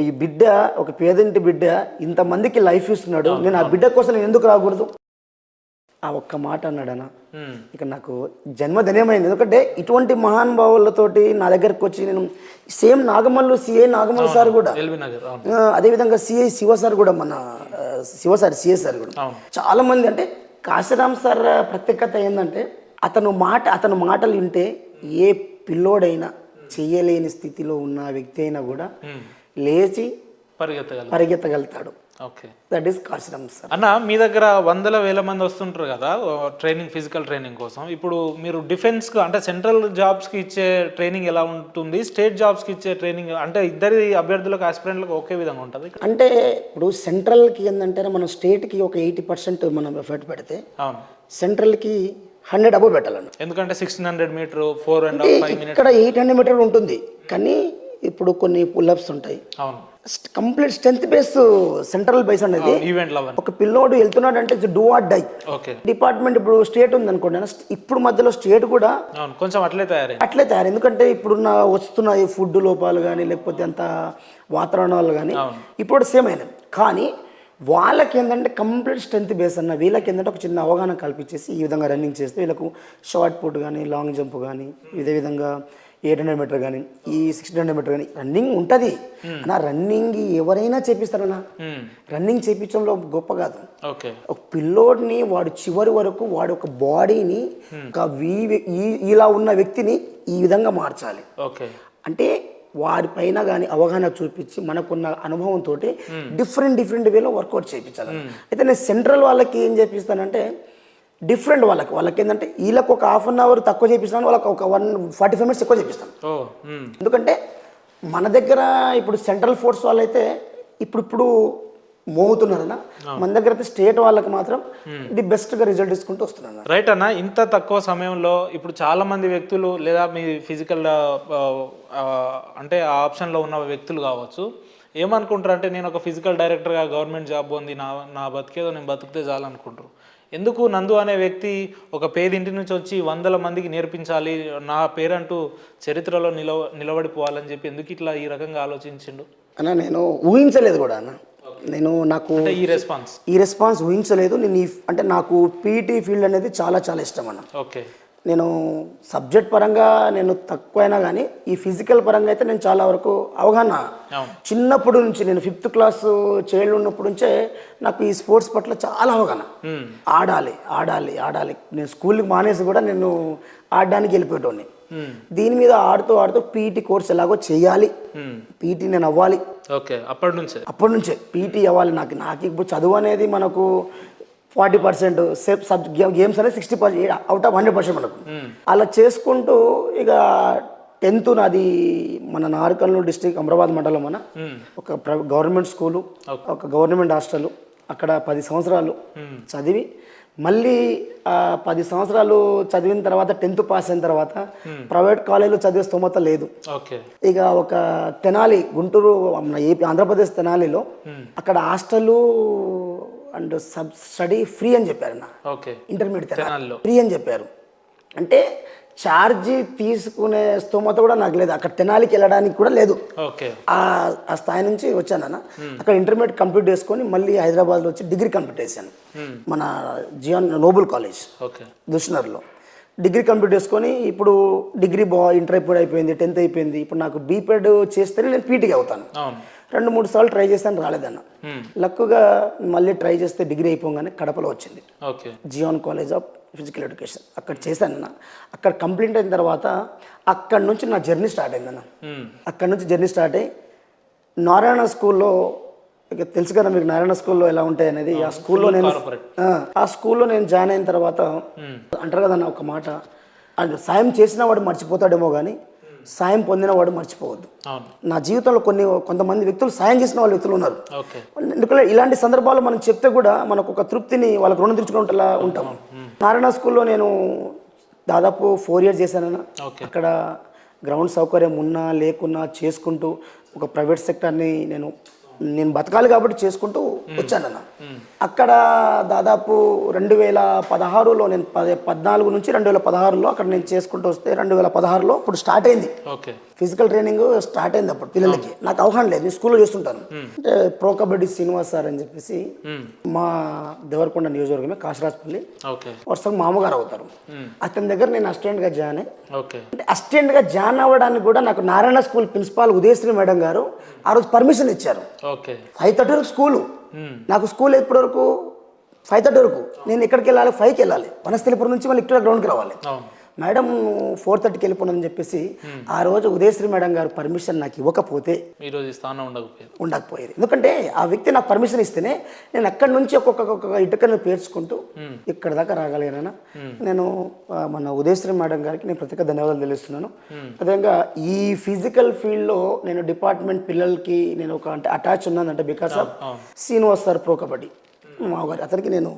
ఈ బిడ్డ ఒక పేదింటి బిడ్డ ఇంతమందికి లైఫ్ ఇస్తున్నాడు, నేను ఆ బిడ్డ కోసం నేను ఎందుకు రాకూడదు? ఆ ఒక్క మాట అన్నాడనా, ఇక నాకు జన్మధన్యమైంది. ఎందుకంటే ఇటువంటి మహానుభావులతోటి నా దగ్గరకు వచ్చి నేను same Nagamallu CI Nagamallu sir కూడా, అదేవిధంగా సిఐ శివ సార్ కూడా, మన శివ సార్ సిఐ సార్ కూడా చాలా మంది. అంటే కాశీరామ్ సార్ ప్రత్యేకత ఏంటంటే అతను మాటలు వింటే ఏ పిల్లోడైనా చెయ్యలేని స్థితిలో ఉన్న వ్యక్తి అయినా కూడా లేచి పరిగెత్తగలుగుతాడు. That is Kashiram sir. అన్న మీ దగ్గర వందల వేల మంది వస్తుంటారు కదా ట్రైనింగ్, ఫిజికల్ ట్రైనింగ్ కోసం. ఇప్పుడు మీరు డిఫెన్స్కి అంటే సెంట్రల్ జాబ్స్కి ఇచ్చే ట్రైనింగ్ ఎలా ఉంటుంది, స్టేట్ జాబ్స్కి ఇచ్చే ట్రైనింగ్ అంటే ఇద్దరి అభ్యర్థులకు ఆస్పిరెంట్లకు ఒకే విధంగా ఉంటుంది? అంటే ఇప్పుడు సెంట్రల్కి ఏంటంటే మనం స్టేట్కి ఒక 80% మనం ఎఫర్ట్ పెడితే సెంట్రల్కి 100 అబౌవ్ పెట్టాలండి. ఎందుకంటే 1600 మీటర్ 4.5 minutes ఇక్కడ 800 మీటర్ ఉంటుంది. కానీ ఇప్పుడు కొన్ని పుల్అప్స్ ఉంటాయి. Complete strength base central base అనేది ఒక పిల్లోడు వెళ్తున్నాడు అంటే డూ ఆర్ డై. డిపార్ట్మెంట్ ఇప్పుడు స్టేట్ ఉంది అనుకోండి, ఇప్పుడు మధ్యలో స్టేట్ కూడా కొంచెం అట్లే తయారు. ఎందుకంటే ఇప్పుడున్న వస్తున్న ఈ ఫుడ్ లోపాలు కానీ లేకపోతే అంత వాతావరణాలు కానీ ఇప్పుడు సేమ్ అయినాయి. కానీ వాళ్ళకి ఏంటంటే కంప్లీట్ స్ట్రెంత్ బేస్ అన్న, వీళ్ళకి ఏంటంటే ఒక చిన్న అవగాహన కల్పించేసి ఈ విధంగా రన్నింగ్ చేస్తే వీళ్ళకు షార్ట్ పుట్ కానీ లాంగ్ జంప్ కానీ ఇదే విధంగా 800 మీటర్ కానీ ఈ 1600 మీటర్ కానీ రన్నింగ్ ఉంటుంది. నా రన్నింగ్ ఎవరైనా చేపిస్తారన్నా, రన్నింగ్ చేయించడంలో గొప్ప కాదు. ఒక పిల్లోడిని వాడు చివరి వరకు వాడి ఒక బాడీని ఇలా ఉన్న వ్యక్తిని ఈ విధంగా మార్చాలి. అంటే వారిపైన కానీ అవగాహన చూపించి మనకున్న అనుభవంతో డిఫరెంట్ వేలో వర్కౌట్ చేయించాలి. అయితే నేను సెంట్రల్ వాళ్ళకి ఏం చేపిస్తానంటే డిఫరెంట్ వాళ్ళకి ఏంటంటే వీళ్ళకి ఒక 1/2 అవర్ తక్కువ చేపిస్తాను, వాళ్ళకి ఒక 145 minutes ఎక్కువ చేపిస్తాను. ఎందుకంటే మన దగ్గర ఇప్పుడు సెంట్రల్ ఫోర్స్ వాళ్ళైతే ఇప్పుడు మోగుతున్నారన్న, మన దగ్గర అయితే స్టేట్ వాళ్ళకి మాత్రం ది బెస్ట్గా రిజల్ట్ తీసుకుంటూ వస్తున్నాను. రైట్ అన్న, ఇంత తక్కువ సమయంలో ఇప్పుడు చాలా మంది వ్యక్తులు లేదా మీ ఫిజికల్ అంటే ఆ ఆప్షన్లో ఉన్న వ్యక్తులు కావచ్చు ఏమనుకుంటారు అంటే, నేను ఒక ఫిజికల్ డైరెక్టర్గా గవర్నమెంట్ జాబ్ ఉంది, నా బతికేదో నేను బతికితే చాలనుకుంటారు. ఎందుకు నందు అనే వ్యక్తి ఒక పేదింటి నుంచి వచ్చి 100 మందికి నేర్పించాలి, నా పేరంటూ చరిత్రలో నిలబడిపోవాలని చెప్పి ఎందుకు ఇట్లా ఈ రకంగా ఆలోచించిండు అన్న? నేను ఊహించలేదు కూడా అన్న. నాకు ఈ రెస్పాన్స్ ఊహించలేదు. అంటే నాకు పీటీ ఫీల్డ్ అనేది చాలా ఇష్టం అన్న. నేను సబ్జెక్ట్ పరంగా నేను తక్కువైనా కానీ ఈ ఫిజికల్ పరంగా అయితే నేను చాలా వరకు అవగాహన. చిన్నప్పటి నుంచి నేను 5th క్లాస్ చైల్డ్ ఉన్నప్పటి నుంచే నాకు ఈ స్పోర్ట్స్ పట్ల చాలా అవగాహన. ఆడాలి ఆడాలి ఆడాలి. నేను స్కూల్కి మానేసి కూడా నేను ఆడడానికి వెళ్ళిపోయేటోని. దీని మీద ఆడుతూ ఆడుతూ పీటీ కోర్స్ ఎలాగో చేయాలి, పీటీ నేను అవ్వాలి. ఓకే, అప్పటి నుంచే పీటీ అవ్వాలి. నాకు ఇప్పుడు చదువు అనేది మనకు 40%, గేమ్స్ అనేది 60%, అవుట్ ఆఫ్ 100% మనకు. అలా చేసుకుంటూ ఇక 10th నాది మన నార్కర్నూలు డిస్ట్రిక్ట్ అమరాబాద్ మండలం మన ఒక గవర్నమెంట్ స్కూలు, ఒక గవర్నమెంట్ హాస్టల్. అక్కడ 10 సంవత్సరాలు చదివి మళ్ళీ 10 సంవత్సరాలు చదివిన తర్వాత 10th పాస్ అయిన తర్వాత ప్రైవేట్ కాలేజీలో చదివే స్తోమత లేదు. ఇక ఒక తెనాలి, గుంటూరు, ఏపీ ఆంధ్రప్రదేశ్ తెనాలిలో అక్కడ హాస్టల్ అండ్ స్టడీ ఫ్రీ అని చెప్పారు. ఇంటర్మీడియట్ ఫ్రీ అని చెప్పారు. అంటే ఛార్జీ తీసుకునే స్తోమత కూడా నాకు లేదు. అక్కడ తెనాలికి వెళ్ళడానికి కూడా లేదు. ఆ స్థాయి నుంచి వచ్చానన్న. అక్కడ ఇంటర్మీడియట్ కంప్లీట్ చేసుకొని మళ్ళీ హైదరాబాద్లో వచ్చి డిగ్రీ కంప్లీట్ చేశాను మన జియాన్ నోబుల్ కాలేజ్ దుష్నర్లో. డిగ్రీ కంప్లీట్ చేసుకొని ఇప్పుడు డిగ్రీ ఇంటర్ అయిపోయింది, 10th అయిపోయింది. ఇప్పుడు నాకు బీపెడ్ చేస్తేనే నేను పీటీకి అవుతాను. 2-3 సార్లు ట్రై చేశాను, రాలేదన్న. లక్కుగా మళ్ళీ ట్రై చేస్తే డిగ్రీ అయిపోగానే కడపలో వచ్చింది, Zion college of physical education. అక్కడ చేశానన్న. అక్కడ కంప్లీట్ అయిన తర్వాత అక్కడ నుంచి నా జర్నీ స్టార్ట్ అయిందన్న. అక్కడ నుంచి జర్నీ స్టార్ట్ అయ్యి నారాయణ స్కూల్లో, ఇక తెలుసు కదా మీకు నారాయణ స్కూల్లో ఎలా ఉంటాయి అనేది. ఆ స్కూల్లో నేను జాయిన్ అయిన తర్వాత అంటారు కదన్న ఒక మాట, అంటే సాయం చేసిన వాడు మర్చిపోతాడేమో కానీ సాయం పొందిన వాడు మర్చిపోవద్దు. నా జీవితంలో కొంతమంది వ్యక్తులు సాయం చేసిన వాళ్ళ వ్యక్తులు ఉన్నారు. ఎందుకంటే ఇలాంటి సందర్భాలు మనం చెప్తే కూడా మనకు ఒక తృప్తిని, వాళ్ళకి రుణం తీర్చుకునేలా ఉంటాం. నారాయణ స్కూల్లో నేను దాదాపు 4 years చేశానన్న. అక్కడ గ్రౌండ్ సౌకర్యం ఉన్నా లేకున్నా చేసుకుంటూ ఒక ప్రైవేట్ సెక్టర్ని నేను బతకాలి కాబట్టి చేసుకుంటూ వచ్చానన్న. అక్కడ దాదాపు 2016లో నేను 14 నుంచి 2016లో అక్కడ నేను చేసుకుంటూ వస్తే 2016లో ఇప్పుడు స్టార్ట్ అయింది ఫిజికల్ ట్రైనింగ్ స్టార్ట్ అయింది. అప్పుడు పిల్లలకి నాకు అవగాహన లేదు, నేను స్కూల్లో చేస్తుంటాను. అంటే ప్రో కబడ్డీ శ్రీనివాస్ సార్ అని చెప్పేసి మా దేవరకొండ నియోజకవర్గమే కాశరాజ్పల్లి, వర్షం మామగారు అవుతారు. అతని దగ్గర నేను అసిస్టెంట్గా జాయిన్ అయ్యి, అంటే అసిస్టెంట్గా జాయిన్ అవ్వడానికి కూడా నాకు Narayana school principal Udayasri madam గారు ఆ రోజు పర్మిషన్ ఇచ్చారు. 5:30 వరకు స్కూలు. నాకు స్కూల్ ఎప్పటి వరకు 5:30 వరకు. నేను ఎక్కడికి వెళ్ళాలి, 5కి వెళ్ళాలి. వనస్థలిపురం నుంచి మళ్ళీ ఇక్కడ గ్రౌండ్కి రావాలి. మేడం 4:30కి వెళ్ళిపోనని చెప్పేసి ఆ రోజు ఉదయశ్రీ మేడం గారు పర్మిషన్ నాకు ఇవ్వకపోతే ఉండకపోయేది. ఎందుకంటే ఆ వ్యక్తి నాకు పర్మిషన్ ఇస్తేనే నేను అక్కడి నుంచి ఒక్కొక్క ఇటుకను పేర్చుకుంటూ ఇక్కడ దాకా రాగలిగానన్నా. నేను మన ఉదయశ్రీ మేడం గారికి నేను ప్రత్యేక ధన్యవాదాలు తెలుస్తున్నాను. అదేవిధంగా ఈ ఫిజికల్ ఫీల్డ్లో నేను డిపార్ట్మెంట్ పిల్లలకి నేను ఒక అంటే అటాచ్ ఉన్నానంటే because of Srinivas sir pro kabaddi మామగారు. అతనికి నేను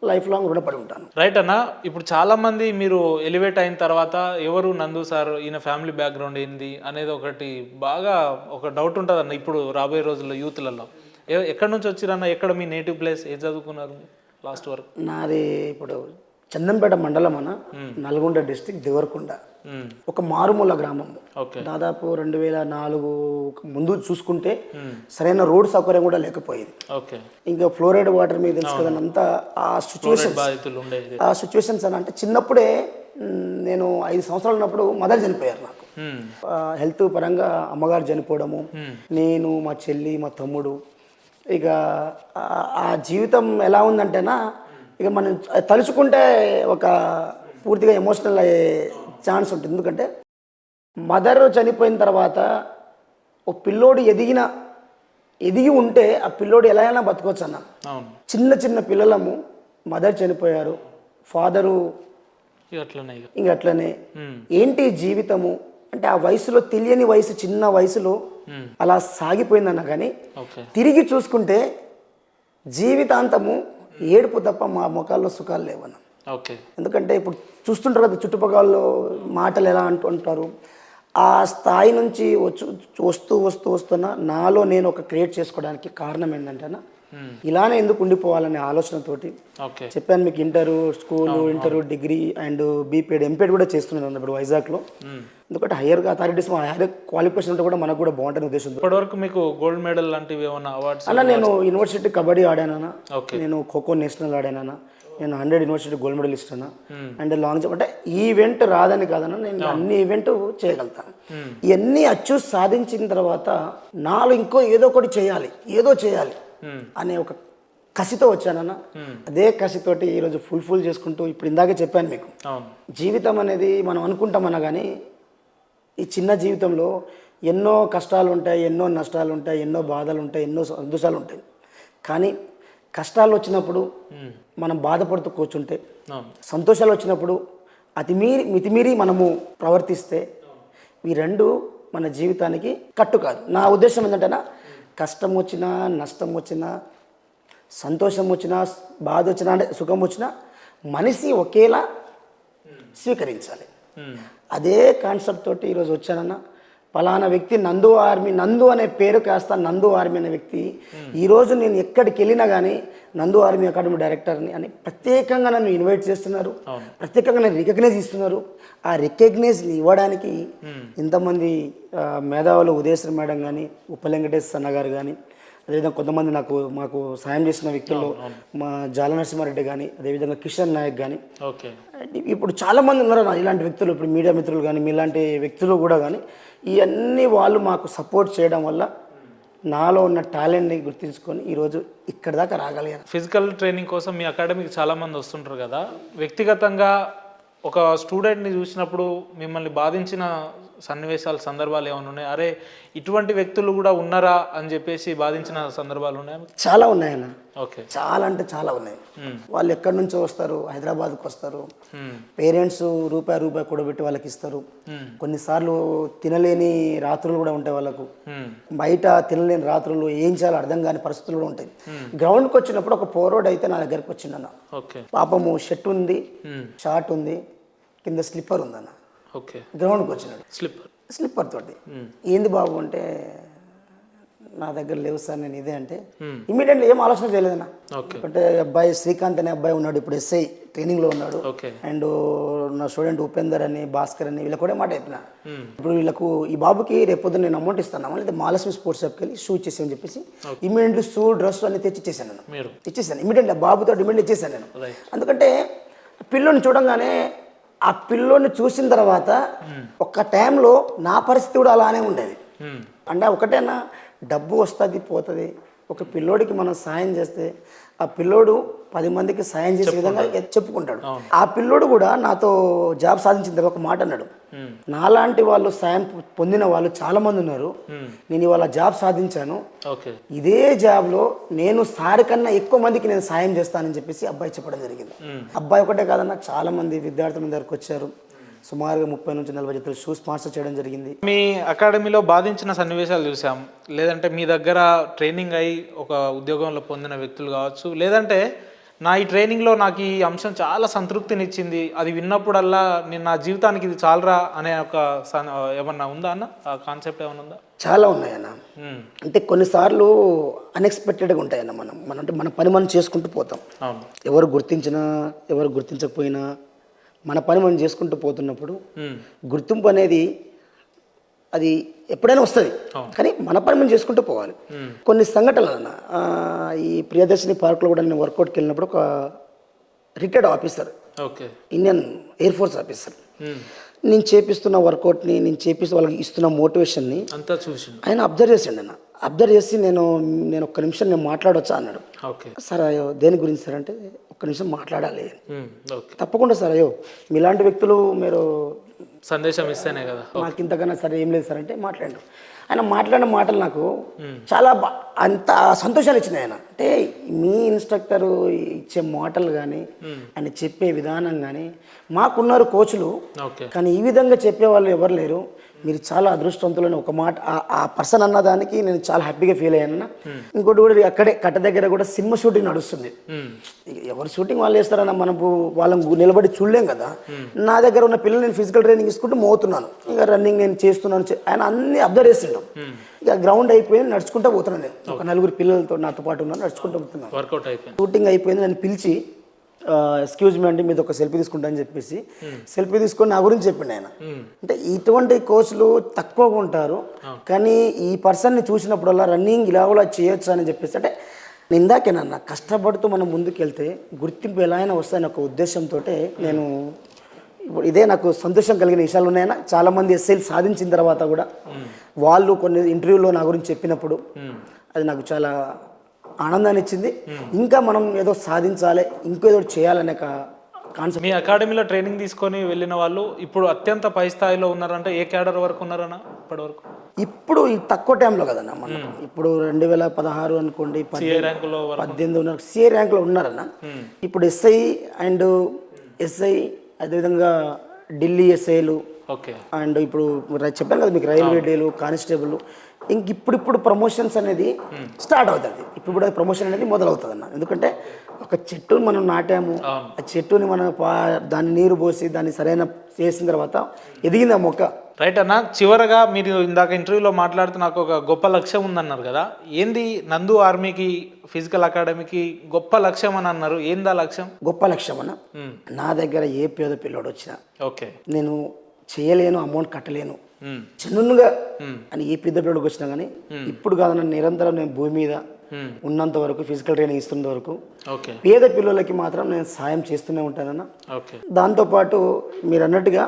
లైఫ్ లాంగ్ రుణపడి ఉంటాను. రైట్ అన్న. ఇప్పుడు చాలా మంది మీరు ఎలివేట్ అయిన తర్వాత ఎవరు నందు సార్, ఈయన ఫ్యామిలీ బ్యాక్గ్రౌండ్ ఏంది అనేది ఒకటి బాగా ఒక డౌట్ ఉంటుంది అన్న. ఇప్పుడు రాబోయే రోజుల్లో యూత్లలో ఎక్కడి నుంచి వచ్చిరన్న, ఎక్కడ మీ నేటివ్ ప్లేస్, ఏం చదువుకున్నారు లాస్ట్ వరకు? నాది ఇప్పుడు చందంపేట మండలం అన్న, నల్గొండ డిస్ట్రిక్ట్ దేవరకొండ, ఒక మారుమూల గ్రామం. దాదాపు 2004 ముందు చూసుకుంటే సరైన రోడ్ సౌకర్యం కూడా లేకపోయేది. ఇంకా ఫ్లోరైడ్ వాటర్ మీద తెలుసు కదా అంతా. ఆ సిచ్యువేషన్స్ అని అంటే చిన్నప్పుడే నేను 5 సంవత్సరాలు ఉన్నప్పుడు మదర్ చనిపోయారు. నాకు హెల్త్ పరంగా అమ్మగారు చనిపోవడము, నేను మా చెల్లి మా తమ్ముడు, ఇక ఆ జీవితం ఎలా ఉందంటేనా ఇక మనం తలుచుకుంటే ఒక పూర్తిగా ఎమోషనల్ అయ్యే ఛాన్స్ ఉంటుంది. ఎందుకంటే మదర్ చనిపోయిన తర్వాత ఒక పిల్లోడు ఎదిగి ఉంటే ఆ పిల్లోడు ఎలా అయినా బతకొచ్చు అన్న. చిన్న పిల్లలము, మదర్ చనిపోయారు, ఫాదరు ఇంక అట్లనే ఏంటి జీవితము అంటే ఆ వయసులో తెలియని వయసు, చిన్న వయసులో అలా సాగిపోయిందన్న. కానీ తిరిగి చూసుకుంటే జీవితాంతము ఏడుపు తప్ప మా ముఖాల్లో సుఖాలు లేవన్న. ఎందుకంటే ఇప్పుడు చూస్తుంటారు కదా చుట్టుపక్కల మాటలు ఎలా అంటుంటారు. ఆ స్థాయి నుంచి వస్తున్నా నాలో నేను ఒక క్రియేట్ చేసుకోవడానికి కారణం ఏంటంటే ఇలానే ఎందుకు ఉండిపోవాలనే ఆలోచనతోటి చెప్పాను మీకు. ఇంటరు డిగ్రీ అండ్ బీపీఎడ్ ఎంపీఎడ్ కూడా చేస్తున్నాను ఇప్పుడు వైజాగ్లో. ఎందుకంటే హైయర్ అథారిటీస్ హైయర్ క్వాలిఫికేషన్ ఉంటే కూడా మనకు కూడా బాగుంటుంది ఉద్దేశంతో. ఇప్పటివరకు మీకు గోల్డ్ మెడల్ లాంటివి ఏమన్నా అవార్డ్స్? అలా నేను యూనివర్సిటీ కబడ్డీ ఆడానన్నా, నేను ఖోఖో నేషనల్ ఆడానన్నా, నేను 100 యూనివర్సిటీ గోల్డ్ మెడలిస్ట్ అన్నా అండ్ లాంగ్ జంప్ అంటే ఈ ఈవెంట్ రాదని కాదన్నా నేను అన్ని ఈవెంట్ చేయగలుగుతాను. ఇవన్నీ అచీవ్ సాధించిన తర్వాత నాలో ఇంకో ఏదో ఒకటి చేయాలి అనే ఒక కసితో వచ్చానన్న. అదే కసితోటి ఈరోజు ఫుల్ చేసుకుంటూ ఇప్పుడు ఇందాకే చెప్పాను మీకు, జీవితం అనేది మనం అనుకుంటామన్నా కానీ ఈ చిన్న జీవితంలో ఎన్నో కష్టాలు ఉంటాయి, ఎన్నో నష్టాలు ఉంటాయి, ఎన్నో బాధలు ఉంటాయి, ఎన్నో సంతోషాలు ఉంటాయి. కానీ కష్టాలు వచ్చినప్పుడు మనం బాధపడుతూ కూర్చుంటే, సంతోషాలు వచ్చినప్పుడు మితిమీరి మనము ప్రవర్తిస్తే ఈ రెండు మన జీవితానికి కట్టు కాదు. నా ఉద్దేశం ఏంటంటే కష్టం వచ్చినా, నష్టం వచ్చినా, సంతోషం వచ్చినా, బాధ వచ్చినా, అంటే సుఖం వచ్చినా మనిషి ఒకేలా స్వీకరించాలి. అదే కాన్సెప్ట్ తోటి ఈరోజు వచ్చానన్న. పలానా వ్యక్తి నందు అనే పేరు కాస్త నందు ఆర్మీ అనే వ్యక్తి ఈరోజు నేను ఎక్కడికి వెళ్ళినా కానీ నందు ఆర్మీ అకాడమీ డైరెక్టర్ని అని ప్రత్యేకంగా నన్ను ఇన్వైట్ చేస్తున్నారు, ప్రత్యేకంగా నన్ను రికగ్నైజ్ ఇస్తున్నారు. ఆ రికగ్నైజ్ ఇవ్వడానికి ఇంతమంది మేధావులు, ఉదయశ్రీ మేడం కానీ, ఉప్ప వెంకటేశ్వర అన్న గారు కానీ, అదేవిధంగా కొంతమంది మాకు సాయం చేసిన వ్యక్తుల్లో మా జాల నరసింహారెడ్డి కానీ, అదేవిధంగా కిషన్ నాయక్ కానీ, ఇప్పుడు చాలామంది ఉన్నారు ఇలాంటి వ్యక్తులు. ఇప్పుడు మీడియా మిత్రులు కానీ, మీలాంటి వ్యక్తులు కూడా కానీ, ఇవన్నీ వాళ్ళు మాకు సపోర్ట్ చేయడం వల్ల నాలో ఉన్న టాలెంట్ని గుర్తించుకొని ఈరోజు ఇక్కడ దాకా రాగలిగాను. ఫిజికల్ ట్రైనింగ్ కోసం మీ అకాడమీకి చాలామంది వస్తుంటారు కదా, వ్యక్తిగతంగా ఒక స్టూడెంట్ని చూసినప్పుడు మిమ్మల్ని బాధించిన సన్నివేశాలు, సందర్భాలు ఏమైనా ఉన్నాయి? అరే ఇటువంటి వ్యక్తులు కూడా ఉన్నారా అని చెప్పేసి బాధించిన సందర్భాలు ఉన్నాయా? చాలా ఉన్నాయన్న. ఓకే, చాలా అంటే చాలా ఉన్నాయి. వాళ్ళు ఎక్కడి నుంచో వస్తారు, హైదరాబాద్కి వస్తారు, పేరెంట్స్ రూపాయి కూడబెట్టి వాళ్ళకి ఇస్తారు. కొన్నిసార్లు తినలేని రాత్రులు కూడా ఉంటాయి వాళ్ళకు, బయట తినలేని రాత్రులు, ఏం చేయాలో అర్థం కాని పరిస్థితులు కూడా ఉంటాయి. గ్రౌండ్కి వచ్చినప్పుడు ఒక పోరోడ్ అయితే నా దగ్గరకు వచ్చిందన్న. పాపము షర్ట్ ఉంది, షార్ట్ ఉంది, కింద స్లిప్పర్ ఉందన్న. గ్రౌండ్కి వచ్చినాడు స్లిప్పర్ తోటి. ఏంది బాబు అంటే నా దగ్గర లేవు సార్, నేను ఇదే అంటే ఇమీడియట్లీ ఏం ఆలోచన చేయలేదన్న. అంటే అబ్బాయి శ్రీకాంత్ అనే అబ్బాయి ఉన్నాడు, ఇప్పుడు ఎస్ఐ ట్రైనింగ్లో ఉన్నాడు. అండ్ నా స్టూడెంట్ ఉపేందర్ అని, భాస్కర్ అని, వీళ్ళకి కూడా మాట చెప్పిన. ఇప్పుడు వీళ్ళకు ఈ బాబుకి రేపొద్దు నేను అమౌంట్ ఇస్తాను, లేదా మహాలక్ష్మి స్పోర్ట్స్ షాప్కి వెళ్ళి షూ ఇచ్చేసాను చెప్పేసి ఇమీడియట్లీ షూ, డ్రెస్ అన్ని తెచ్చిచ్చేసాను నేను. ఇచ్చేసాను ఇమీడియట్లీ, బాబుతో ఇమీడియట్లీ ఇచ్చేసాను నేను. ఎందుకంటే పిల్లోని చూడంగానే, ఆ పిల్లోని చూసిన తర్వాత ఒక్క టైంలో నా పరిస్థితి కూడా అలానే ఉండేది. అంటే ఒకటేనా, డబ్బు వస్తుంది పోతుంది, ఒక పిల్లోడికి మనం సాయం చేస్తే ఆ పిల్లోడు 10 మందికి సాయం చేసే విధంగా చెప్పుకుంటాడు. ఆ పిల్లోడు కూడా నాతో జాబ్ సాధించిన తర్వాత ఒక మాట అన్నాడు, నాలాంటి వాళ్ళు సాయం పొందిన వాళ్ళు చాలా మంది ఉన్నారు, నేను ఇవాళ జాబ్ సాధించాను, ఇదే జాబ్లో నేను సారి కన్నా ఎక్కువ మందికి నేను సాయం చేస్తానని చెప్పేసి అబ్బాయి చెప్పడం జరిగింది. అబ్బాయి ఒకటే కాదన్నా, చాలా మంది విద్యార్థుల దగ్గరకు వచ్చారు. సుమారుగా 30 నుంచి 40 జతలు షూ స్పాన్సర్ చేయడం జరిగింది. మీ అకాడమీలో బాధించిన సన్నివేశాలు చూసాం, లేదంటే మీ దగ్గర ట్రైనింగ్ అయి ఒక ఉద్యోగంలో పొందిన వ్యక్తులు కావచ్చు, లేదంటే నా ఈ ట్రైనింగ్లో నాకు ఈ అంశం చాలా సంతృప్తినిచ్చింది, అది విన్నప్పుడల్లా నేను నా జీవితానికి ఇది చాలరా అనే ఒక ఏమన్నా ఉందా అన్న? ఆ కాన్సెప్ట్ ఏమన్నా ఉందా? చాలా ఉన్నాయన్న. అంటే కొన్నిసార్లు అన్ఎక్స్పెక్టెడ్గా ఉంటాయన్న. మనం అంటే మన పని మనం చేసుకుంటూ పోతాం. ఎవరు గుర్తించినా, ఎవరు గుర్తించకపోయినా మన పని మనం చేసుకుంటూ పోతున్నప్పుడు గుర్తింపు అనేది అది ఎప్పుడైనా వస్తుంది, కానీ మన పని మనం చేసుకుంటూ పోవాలి. కొన్ని సంఘటనలు అన్న, ఈ ప్రియదర్శిని పార్క్లో కూడా నేను వర్కౌట్కి వెళ్ళినప్పుడు ఒక retired officer, Indian air force officer, నేను చేపిస్తున్న వర్కౌట్ని, నేను చేపిస్తూ వాళ్ళకి ఇస్తున్న మోటివేషన్ని అంతా చూసి ఆయన అబ్జర్వ్ చేసిండు అన్న. అబ్జర్వ్ చేసి నేను ఒక్క నిమిషం నేను మాట్లాడవచ్చా అన్నాడు. సార్ అయ్యో దేని గురించి సార్ అంటే, ఒక్క నిమిషం మాట్లాడాలి. తప్పకుండా సార్, అయ్యో మీలాంటి వ్యక్తులు మీరు సందేశం ఇస్తేనే కదా, నాకు ఇంతకన్నా సరే ఏం లేదు సార్ అంటే మాట్లాడాడు. ఆయన మాట్లాడిన మాటలు నాకు చాలా అంత సంతోషాలు ఇచ్చినాయి. ఆయన అంటే మీ ఇన్స్ట్రక్టరు ఇచ్చే మాటలు కానీ, ఆయన చెప్పే విధానం కానీ, మాకున్నారు కోచ్లు, కానీ ఈ విధంగా చెప్పే వాళ్ళు ఎవరు లేరు, మీరు చాలా అదృష్టవంతులని ఒక మాట ఆ పర్సన్ అన్నదానికి నేను చాలా హ్యాపీగా ఫీల్ అయ్యాను. ఇంకోటి కూడా అక్కడే కట్ట దగ్గర కూడా సినిమా షూటింగ్ నడుస్తుంది. ఎవరు షూటింగ్ వాళ్ళు చేస్తారన్న, మనకు వాళ్ళని నిలబడి చూడలేం కదా. నా దగ్గర ఉన్న పిల్లలు నేను ఫిజికల్ ట్రైనింగ్ ఇసుకుంటూ మోతున్నాను, ఇక రన్నింగ్ నేను చేస్తున్నాను, ఆయన అన్ని అబ్జర్వ్ చేస్తుంటాం. ఇక గ్రౌండ్ అయిపోయింది, నడుచుకుంటూ పోతున్నాను నేను, ఒక 4 పిల్లలతో నాతో పాటు ఉన్నాను, నడుచుకుంటూ పోతున్నాను. షూటింగ్ అయిపోయింది, నన్ను పిలిచి ఎక్స్క్యూజ్ మీ అండి మీది ఒక సెల్ఫీ తీసుకుంటా అని చెప్పేసి సెల్ఫీ తీసుకొని నా గురించి చెప్పిండు ఆయన. అంటే ఇటువంటి కోచ్లు తక్కువగా ఉంటారు, కానీ ఈ పర్సన్ని చూసినప్పుడల్లా రన్నింగ్ ఇలా కూడా చేయొచ్చు అని చెప్పేసి, అంటే ఇందాకేనన్న కష్టపడుతూ మనం ముందుకెళ్తే గుర్తింపు ఎలా అయినా వస్తాయని ఒక ఉద్దేశంతో నేను ఇప్పుడు ఇదే నాకు సంతోషం కలిగిన విషయాలు ఉన్నాయన్నా. చాలామంది ఎస్ఐలు సాధించిన తర్వాత కూడా వాళ్ళు కొన్ని ఇంటర్వ్యూలో నా గురించి చెప్పినప్పుడు అది నాకు చాలా ఆనందాన్ని ఇచ్చింది. ఇంకా మనం ఏదో సాధించాలి, ఇంకేదో చేయాలనే కాన్సెప్ట్. మీ అకాడమీలో ట్రైనింగ్ తీసుకొని వెళ్ళిన వాళ్ళు ఇప్పుడు అత్యంత పై స్థాయిలో ఉన్నారంటే ఏ క్యాడర్ వరకు ఉన్నారన్నా ఇప్పటి వరకు? ఇప్పుడు ఈ తక్కువ టైంలో కదన్నా మనకు ఇప్పుడు 2016 అనుకోండి, ర్యాంకులో 18 ఉన్నారు, సిఏ ర్యాంకులో ఉన్నారన్న. ఇప్పుడు ఎస్ఐ అండ్ ఎస్ఐ అదేవిధంగా ఢిల్లీ ఎస్ఐలు ఓకే, అండ్ ఇప్పుడు చెప్పాను కదా మీకు రైల్వే డేలు, కానిస్టేబుల్, ఇంక ఇప్పుడు ప్రమోషన్స్ అనేది స్టార్ట్ అవుతుంది. ఇప్పుడు ప్రమోషన్ అనేది మొదలవుతుంది అన్న. ఎందుకంటే ఒక చెట్టుని మనం నాటాము, ఆ చెట్టుని మనం దాన్ని నీరు పోసి దాన్ని సరైన చేసిన తర్వాత ఎదిగింది ఆ మొక్క. రైట్ అన్న. చివరగా మీరు ఇందాక ఇంటర్వ్యూలో మాట్లాడుతూ నాకు ఒక గొప్ప లక్ష్యం ఉందన్నారు కదా, ఏంది నందు ఆర్మీకి ఫిజికల్ అకాడమీకి గొప్ప లక్ష్యం అని అన్నారు, ఏందా లక్ష్యం? గొప్ప లక్ష్యం అన్న, నా దగ్గర ఏ పేద పిల్లోడు వచ్చినా ఓకే నేను చేయలేను, అమౌంట్ కట్టలేను, చిన్నగా అని ఏ పెద్ద పిల్లడికి వచ్చినా కానీ ఇప్పుడు కాదన్న, నిరంతరం నేను భూమి మీద ఉన్నంత వరకు ఫిజికల్ ట్రైనింగ్ ఇస్తున్నంత వరకు పేద పిల్లలకి మాత్రం నేను సాయం చేస్తూనే ఉంటానన్న. దాంతోపాటు మీరు అన్నట్టుగా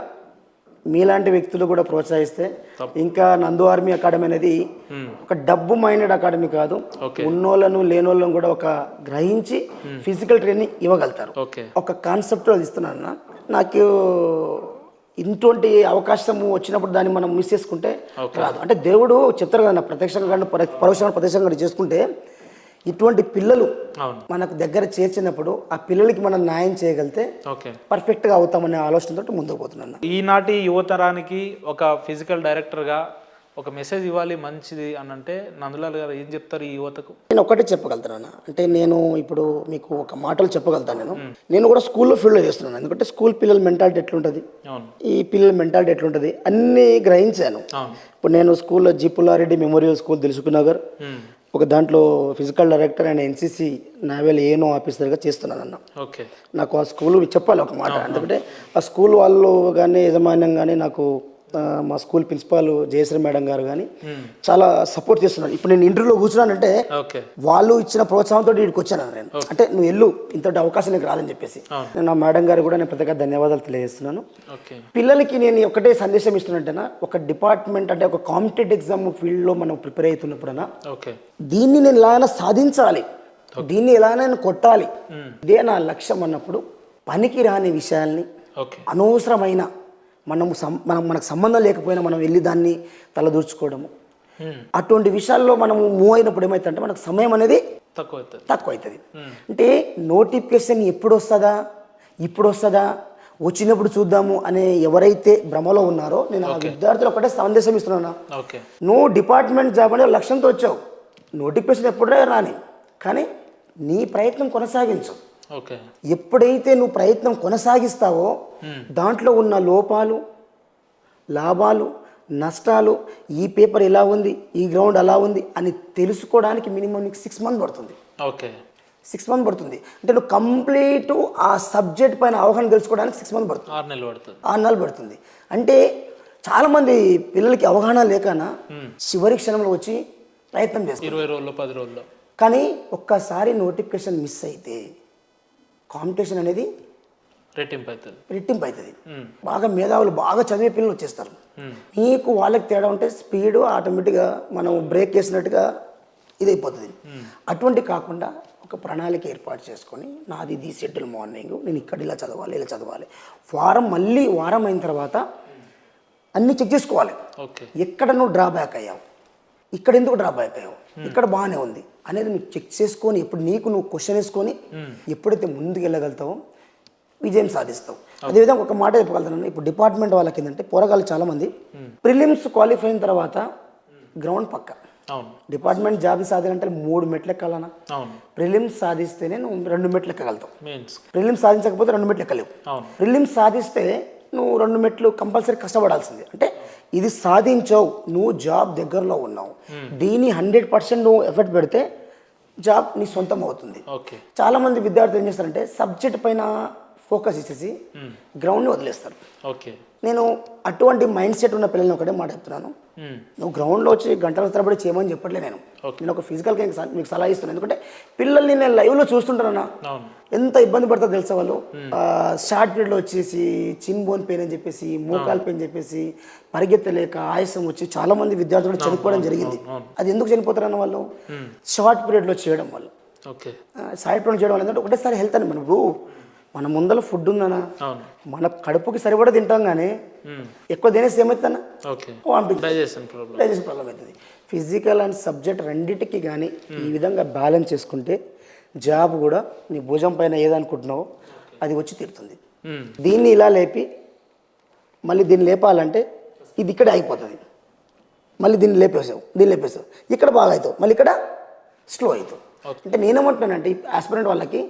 మీలాంటి వ్యక్తులు కూడా ప్రోత్సహిస్తే ఇంకా నందు ఆర్మీ అకాడమీ అనేది ఒక డబ్బు మైండెడ్ అకాడమీ కాదు, ఉన్నోళ్ళను లేనోళ్ళను కూడా ఒక గ్రహించి ఫిజికల్ ట్రైనింగ్ ఇవ్వగలుగుతారు. ఒక కాన్సెప్ట్ అది ఇస్తున్నానన్న. నాకు ఇటువంటి అవకాశం వచ్చినప్పుడు దాన్ని మనం మిస్ చేసుకుంటే రాదు. అంటే దేవుడు చెప్తారు కదా, ప్రత్యక్షంగా కానీ పరోక్షంగా ప్రత్యక్షంగా చేసుకుంటే ఇటువంటి పిల్లలు మనకు దగ్గర చేర్చినప్పుడు ఆ పిల్లలకి మనం న్యాయం చేయగలిగితే పర్ఫెక్ట్గా అవుతామనే ఆలోచనతో ముందుకు పోతున్నాను. ఈనాటి యువతరానికి ఒక ఫిజికల్ డైరెక్టర్గా ఒక మెసేజ్ ఇవ్వాలి మంచిది అని అంటే నందలాల్ గారు ఏం చెప్తారు ఈ యువతకు? నేను ఒకటే చెప్పగలుగుతాను. అంటే నేను ఇప్పుడు మీకు ఒక మాటలు చెప్పగలుగుతాను. నేను కూడా స్కూల్లో ఫీల్డ్లో చేస్తున్నాను. ఎందుకంటే స్కూల్ పిల్లల మెంటాలిటీ ఎట్లుంటుంది, ఈ పిల్లల మెంటాలిటీ ఎట్లుంటుంది అన్నీ గ్రహించాను. ఇప్పుడు నేను స్కూల్లో G Pullareddy memorial school Dilsukhnagar ఒక దాంట్లో physical director and NCC naval ANO ఆఫీసర్గా చేస్తున్నాను అన్న. నాకు ఆ స్కూల్ చెప్పాలి ఒక మాట, ఎందుకంటే ఆ స్కూల్ వాళ్ళు కానీ యజమాన్యం కానీ నాకు మా స్కూల్ ప్రిన్సిపాల్ జయశ్రీ మేడం గారు కానీ చాలా సపోర్ట్ చేస్తున్నారు. ఇప్పుడు నేను ఇంటర్వ్యూలో కూర్చున్నానంటే వాళ్ళు ఇచ్చిన ప్రోత్సాహంతో ఇక్కడికి వచ్చాను నేను. అంటే నువ్వు వెళ్ళు, ఇంతటి అవకాశం నీకు రాదని చెప్పేసి నేను నా మేడం గారు కూడా నేను ప్రత్యేక ధన్యవాదాలు తెలియజేస్తున్నాను. పిల్లలకి నేను ఒకటే సందేశం ఇస్తున్నట్టేనా, ఒక డిపార్ట్మెంట్ అంటే ఒక కాంపిటేటివ్ ఎగ్జామ్ ఫీల్డ్లో మనం ప్రిపేర్ అవుతున్నప్పుడైనా దీన్ని నేను ఎలా సాధించాలి, దీన్ని ఎలా కొట్టాలి, ఇదే నా లక్ష్యం అన్నప్పుడు పనికి రాని విషయాల్ని అనవసరమైన మనకు సంబంధం లేకపోయినా మనం వెళ్ళి దాన్ని తలదూర్చుకోవడము, అటువంటి విషయాల్లో మనము మూవ్ అయినప్పుడు ఏమవుతుందంటే మనకు సమయం అనేది తక్కువ అవుతుంది. అంటే నోటిఫికేషన్ ఎప్పుడు వస్తుందా, ఇప్పుడు వస్తుందా, వచ్చినప్పుడు చూద్దాము అనే ఎవరైతే భ్రమలో ఉన్నారో నేను ఆ విద్యార్థులు ఒకటే సందేశం ఇస్తున్నాను. నువ్వు డిపార్ట్మెంట్ జాబ్ అనే లక్ష్యంతో వచ్చావు, నోటిఫికేషన్ ఎప్పుడే రాని, కానీ నీ ప్రయత్నం కొనసాగించు. ఎప్పుడైతే నువ్వు ప్రయత్నం కొనసాగిస్తావో దాంట్లో ఉన్న లోపాలు, లాభాలు, నష్టాలు, ఈ పేపర్ ఎలా ఉంది, ఈ గ్రౌండ్ అలా ఉంది అని తెలుసుకోవడానికి మినిమం నీకు 6 months పడుతుంది. 6 months పడుతుంది. అంటే నువ్వు కంప్లీట్ ఆ సబ్జెక్ట్ పైన అవగాహన తెలుసుకోవడానికి 6 months పడుతుంది, 6 నెలలు పడుతుంది. అంటే చాలామంది పిల్లలకి అవగాహన లేకనా చివరి క్షణంలో వచ్చి ప్రయత్నం చేస్తారు 20 రోజుల్లో 10 రోజుల్లో. కానీ ఒక్కసారి నోటిఫికేషన్ మిస్ అయితే కాంపిటీషన్ అనేది రెట్టింపు అవుతుంది. బాగా మేధావులు బాగా చదివే పిల్లలు వచ్చేస్తారు. నీకు వాళ్ళకి తేడా ఉంటే స్పీడ్ ఆటోమేటిక్గా మనం బ్రేక్ చేసినట్టుగా ఇదైపోతుంది. అటువంటి కాకుండా ఒక ప్రణాళిక ఏర్పాటు చేసుకొని నాది ఇది షెడ్యూల్ మార్నింగ్, నేను ఇక్కడ ఇలా చదవాలి, మళ్ళీ వారం అయిన తర్వాత అన్నీ చెక్ చేసుకోవాలి. ఎక్కడ నువ్వు డ్రాబ్యాక్ అయ్యావు, ఇక్కడ ఎందుకు డ్రాబ్యాక్ అయ్యావు, ఇక్కడ బాగానే ఉంది అనేది నువ్వు చెక్ చేసుకొని ఇప్పుడు నీకు నువ్వు క్వశ్చన్ వేసుకొని ఎప్పుడైతే ముందుకు వెళ్ళగలుగుతావో విజయం సాధిస్తావు. అదేవిధంగా ఒక మాట చెప్పగలుగుతాను, ఇప్పుడు డిపార్ట్మెంట్ వాళ్ళకి ఏంటంటే పోరగాళ్ళు చాలామంది ప్రిలిమ్స్ క్వాలిఫై అయిన తర్వాత గ్రౌండ్ పక్క, డిపార్ట్మెంట్ జాబ్ సాధించాలంటే 3 మెట్లు ఎక్కాలన్నా, ప్రిలిమ్స్ సాధిస్తేనే నువ్వు 2 మెట్లు ఎక్కగలుగుతావు. ప్రిలిమ్స్ సాధించకపోతే 2 మెట్లు ఎక్కలేవు. ప్రిలిమ్స్ సాధిస్తే నువ్వు 2 మెట్లు కంపల్సరీ కష్టపడాల్సిందే. అంటే ఇది సాధించావు, నువ్వు జాబ్ దగ్గరలో ఉన్నావు, దీన్ని 100% నువ్వు ఎఫర్ట్ పెడితే జాబ్ నీ సొంతం అవుతుంది. చాలామంది విద్యార్థులు ఏం చేస్తారంటే సబ్జెక్ట్ పైన ఫోకస్ ఇచ్చేసి గ్రౌండ్ని వదిలేస్తారు. ఓకే. నేను అటువంటి మైండ్ సెట్ ఉన్న పిల్లల్ని ఒకటే మాట చెప్తున్నాను, నువ్వు గ్రౌండ్లో వచ్చి గంటల తరబడి చేయమని చెప్పట్లే. నేను ఒక ఫిజికల్గా మీకు సలహా ఇస్తున్నాను. ఎందుకంటే పిల్లల్ని నేను లైవ్లో చూస్తుంటానన్నా ఎంత ఇబ్బంది పడుతుందో తెలుసా వాళ్ళు. షార్ట్ పీరియడ్లో వచ్చేసి చిన్ బోన్ పెయిన్ అని చెప్పేసి, మోకాల్ పెయిన్ చెప్పేసి, పరిగెత్తలేక ఆయాసం వచ్చి చాలా మంది విద్యార్థులు చనిపోవడం జరిగింది. అది ఎందుకు చనిపోతారన్న వాళ్ళు షార్ట్ పీరియడ్లో చేయడం వల్ల. సైడ్ పీరియడ్ చేయడం వల్ల ఏంటంటే ఒకటేసారి హెల్త్ అని మనకు మన ముందర ఫుడ్ ఉందనా, మన కడుపుకి సరిపడా తింటాం కానీ ఎక్కువ తినేసి ఏమవుతుందన్నా డైజెషన్ ప్రాబ్లం అవుతుంది. ఫిజికల్ అండ్ సబ్జెక్ట్ రెండింటికి కానీ ఈ విధంగా బ్యాలెన్స్ చేసుకుంటే జాబ్ కూడా నీ భుజం పైన ఏదనుకుంటున్నావో అది వచ్చి తీరుతుంది. దీన్ని ఇలా లేపి మళ్ళీ దీన్ని లేపాలంటే ఇది ఇక్కడే అయిపోతుంది. మళ్ళీ దీన్ని లేపేసావు ఇక్కడ బాగా అవుతావు, మళ్ళీ ఇక్కడ స్లో అవుతావు. అంటే నేనేమంటున్నానంటే ఈ ఆస్పిరెంట్ వాళ్ళకి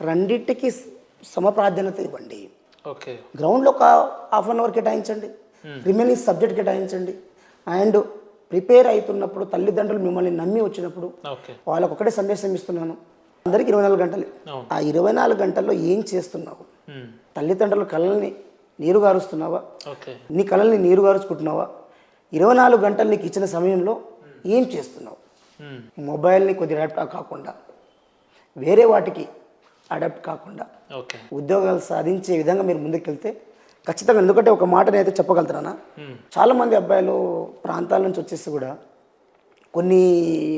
రెండింటికి సమప్రాధాన్యత ఇవ్వండి. గ్రౌండ్లో ఒక హాఫ్ అన్ అవర్ కేటాయించండి, రిమైనింగ్ సబ్జెక్ట్ కేటాయించండి. అండ్ ప్రిపేర్ అవుతున్నప్పుడు తల్లిదండ్రులు మిమ్మల్ని నమ్మి వచ్చినప్పుడు వాళ్ళకు ఒకటే సందేశం ఇస్తున్నాను, అందరికి 24 గంటలు. ఆ 24 గంటల్లో ఏం చేస్తున్నావు? తల్లిదండ్రుల కళ్ళని నీరు గారుస్తున్నావా? నీ కళ్ళని నీరు గారుచుకుంటున్నావా? 24 గంటలు నీకు ఇచ్చిన సమయంలో ఏం చేస్తున్నావు? మొబైల్ని కొద్దిగా అడాప్ట్ కాకుండా, వేరే వాటికి అడాప్ట్ కాకుండా ఉద్యోగాలు సాధించే విధంగా మీరు ముందుకెళ్తే ఖచ్చితంగా. ఎందుకంటే ఒక మాట నేనైతే చెప్పగలుగుతానా, చాలామంది అబ్బాయిలు ప్రాంతాల నుంచి వచ్చేసి కూడా కొన్ని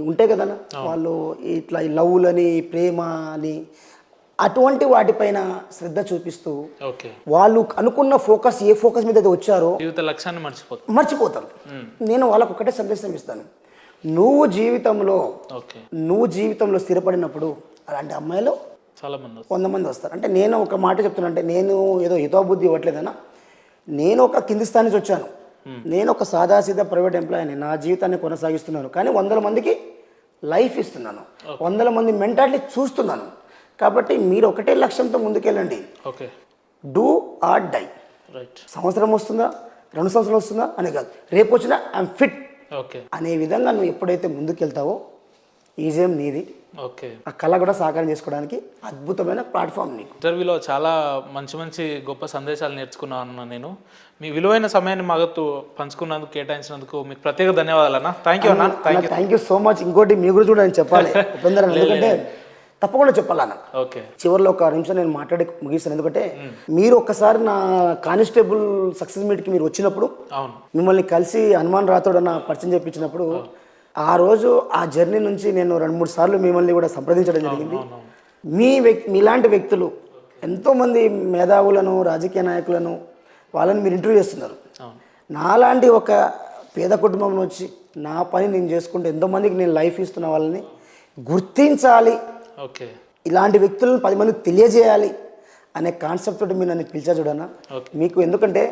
ఉంటాయి కదన్నా, వాళ్ళు ఇట్లా ఈ లవ్లని, ప్రేమ అని అటువంటి వాటిపైన శ్రద్ధ చూపిస్తూ వాళ్ళు అనుకున్న ఫోకస్ ఏ ఫోకస్ మీద అయితే వచ్చారో జీవిత లక్ష్యాన్ని మర్చిపోతారు. నేను వాళ్ళకు ఒకటే సందేశం ఇస్తాను, నువ్వు జీవితంలో స్థిరపడినప్పుడు అలాంటి అమ్మాయిలు 100 మంది వస్తారు. అంటే నేను ఒక మాట చెప్తున్నా, అంటే నేను ఏదో హితోబుద్ధి ఇవ్వట్లేదన్నా, నేను ఒక కింది స్థాయి నుంచి వచ్చాను. నేను ఒక సాదాసీదా ప్రైవేట్ ఎంప్లాయీని, నా జీవితాన్ని కొనసాగిస్తున్నాను. కానీ 100 మందికి లైఫ్ ఇస్తున్నాను, 100 మంది మెంటాలిటీ చూస్తున్నాను. కాబట్టి మీరు ఒకటే లక్ష్యంతో ముందుకెళ్ళండి. Do or die. సంవత్సరం వస్తుందా, 2 సంవత్సరాలు వస్తుందా అనే కాదు, రేపు వచ్చినా ఐఎమ్ ఫిట్ అనే విధంగా నువ్వు ఎప్పుడైతే ముందుకెళ్తావో ఈజీఎం నీది. ఆ కళ కూడా సాకారం చేసుకోవడానికి అద్భుతమైన ప్లాట్ఫామ్ నీకు. ఇంటర్వ్యూలో చాలా మంచి గొప్ప సందేశాలు నేర్చుకున్నాను అన్న. నేను మీ విలువైన సమయాన్ని మాకు పంచుకున్నందుకు, కేటాయించినందుకు మీకు ప్రత్యేక ధన్యవాదాలు అన్న. థ్యాంక్ యూ అన్న. Thank you so much. ఇంకోటి మీ గురించి కూడా నేను చెప్పాలి ఉపేందర్, ఎందుకంటే తప్పకుండా చెప్పాలన్న. చివరిలో ఒక నిమిషం నేను మాట్లాడి ముగిస్తాను. ఎందుకంటే మీరు ఒక్కసారి నా కానిస్టేబుల్ సక్సెస్ మీట్కి మీరు వచ్చినప్పుడు, మిమ్మల్ని కలిసి హనుమాన్ రాథోడ్ అన్న పరిచయం చెప్పించినప్పుడు, ఆ రోజు ఆ జర్నీ నుంచి నేను 2-3 సార్లు మిమ్మల్ని కూడా సంప్రదించడం జరిగింది. మీలాంటి వ్యక్తులు ఎంతోమంది మేధావులను, రాజకీయ నాయకులను వాళ్ళని మీరు ఇంటర్వ్యూ చేస్తున్నారు. నాలాంటి ఒక పేద కుటుంబం వచ్చి నా పని నేను చేసుకుంటే ఎంతోమందికి నేను లైఫ్ ఇస్తున్న వాళ్ళని గుర్తించాలి, ఇలాంటి వ్యక్తులను 10 మందికి తెలియజేయాలి అనే కాన్సెప్ట్ తోటి మీరు నన్ను పిలిచా చూడన్నా. మీకు ఎందుకంటే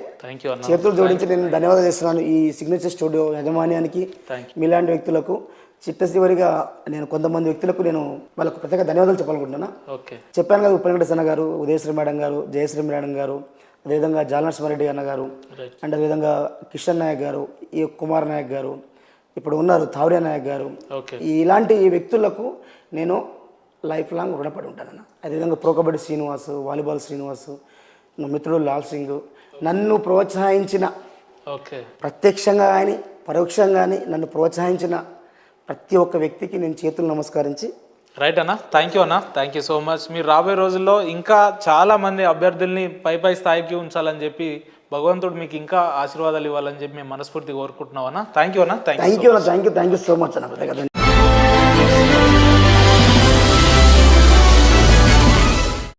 చేతులు జోడించి నేను ధన్యవాదాలు చేస్తున్నాను ఈ సిగ్నేచర్ స్టూడియో యాజమాన్యానికి, మీలాంటి వ్యక్తులకు. చిట్టచివరిగా నేను కొంతమంది వ్యక్తులకు నేను వాళ్ళకు ప్రత్యేక ధన్యవాదాలు చెప్పాలనుకుంటున్నా. చెప్పాను కదా, ఉప్పలగడ్డ సన్న గారు, ఉదయశ్రీ మేడం గారు, జయశ్రీ మేడం గారు, అదేవిధంగా జాలనరసింహారెడ్డి అన్న గారు, అండ్ అదేవిధంగా కిషన్ నాయక్ గారు, ఈ కుమార్ నాయక్ గారు, ఇప్పుడు ఉన్నారు తావరియా నాయక్ గారు. ఇలాంటి వ్యక్తులకు నేను లైఫ్ లాంగ్ రుణపడి ఉంటానన్న. అదేవిధంగా ప్రో కబడ్డీ శ్రీనివాసు, వాలీబాల్ శ్రీనివాసు, నా మిత్రుడు లాల్ సింగ్, నన్ను ప్రోత్సహించిన, ప్రత్యక్షంగా కానీ పరోక్షంగా కానీ నన్ను ప్రోత్సహించిన ప్రతి ఒక్క వ్యక్తికి నేను చేతులు నమస్కరించి. రైట్ అన్న, థ్యాంక్ యూ అన్న, థ్యాంక్ యూ సో మచ్. మీరు రాబోయే రోజుల్లో ఇంకా చాలా మంది అభ్యర్థుల్ని పై స్థాయికి ఉంచాలని చెప్పి భగవంతుడు మీకు ఇంకా ఆశీర్వాదాలు ఇవ్వాలని చెప్పి మేము మనస్ఫూర్తిగా కోరుకుంటున్నాం అన్న. థ్యాంక్ యూ అన్న. థ్యాంక్ యూ సో మచ్ అన్న.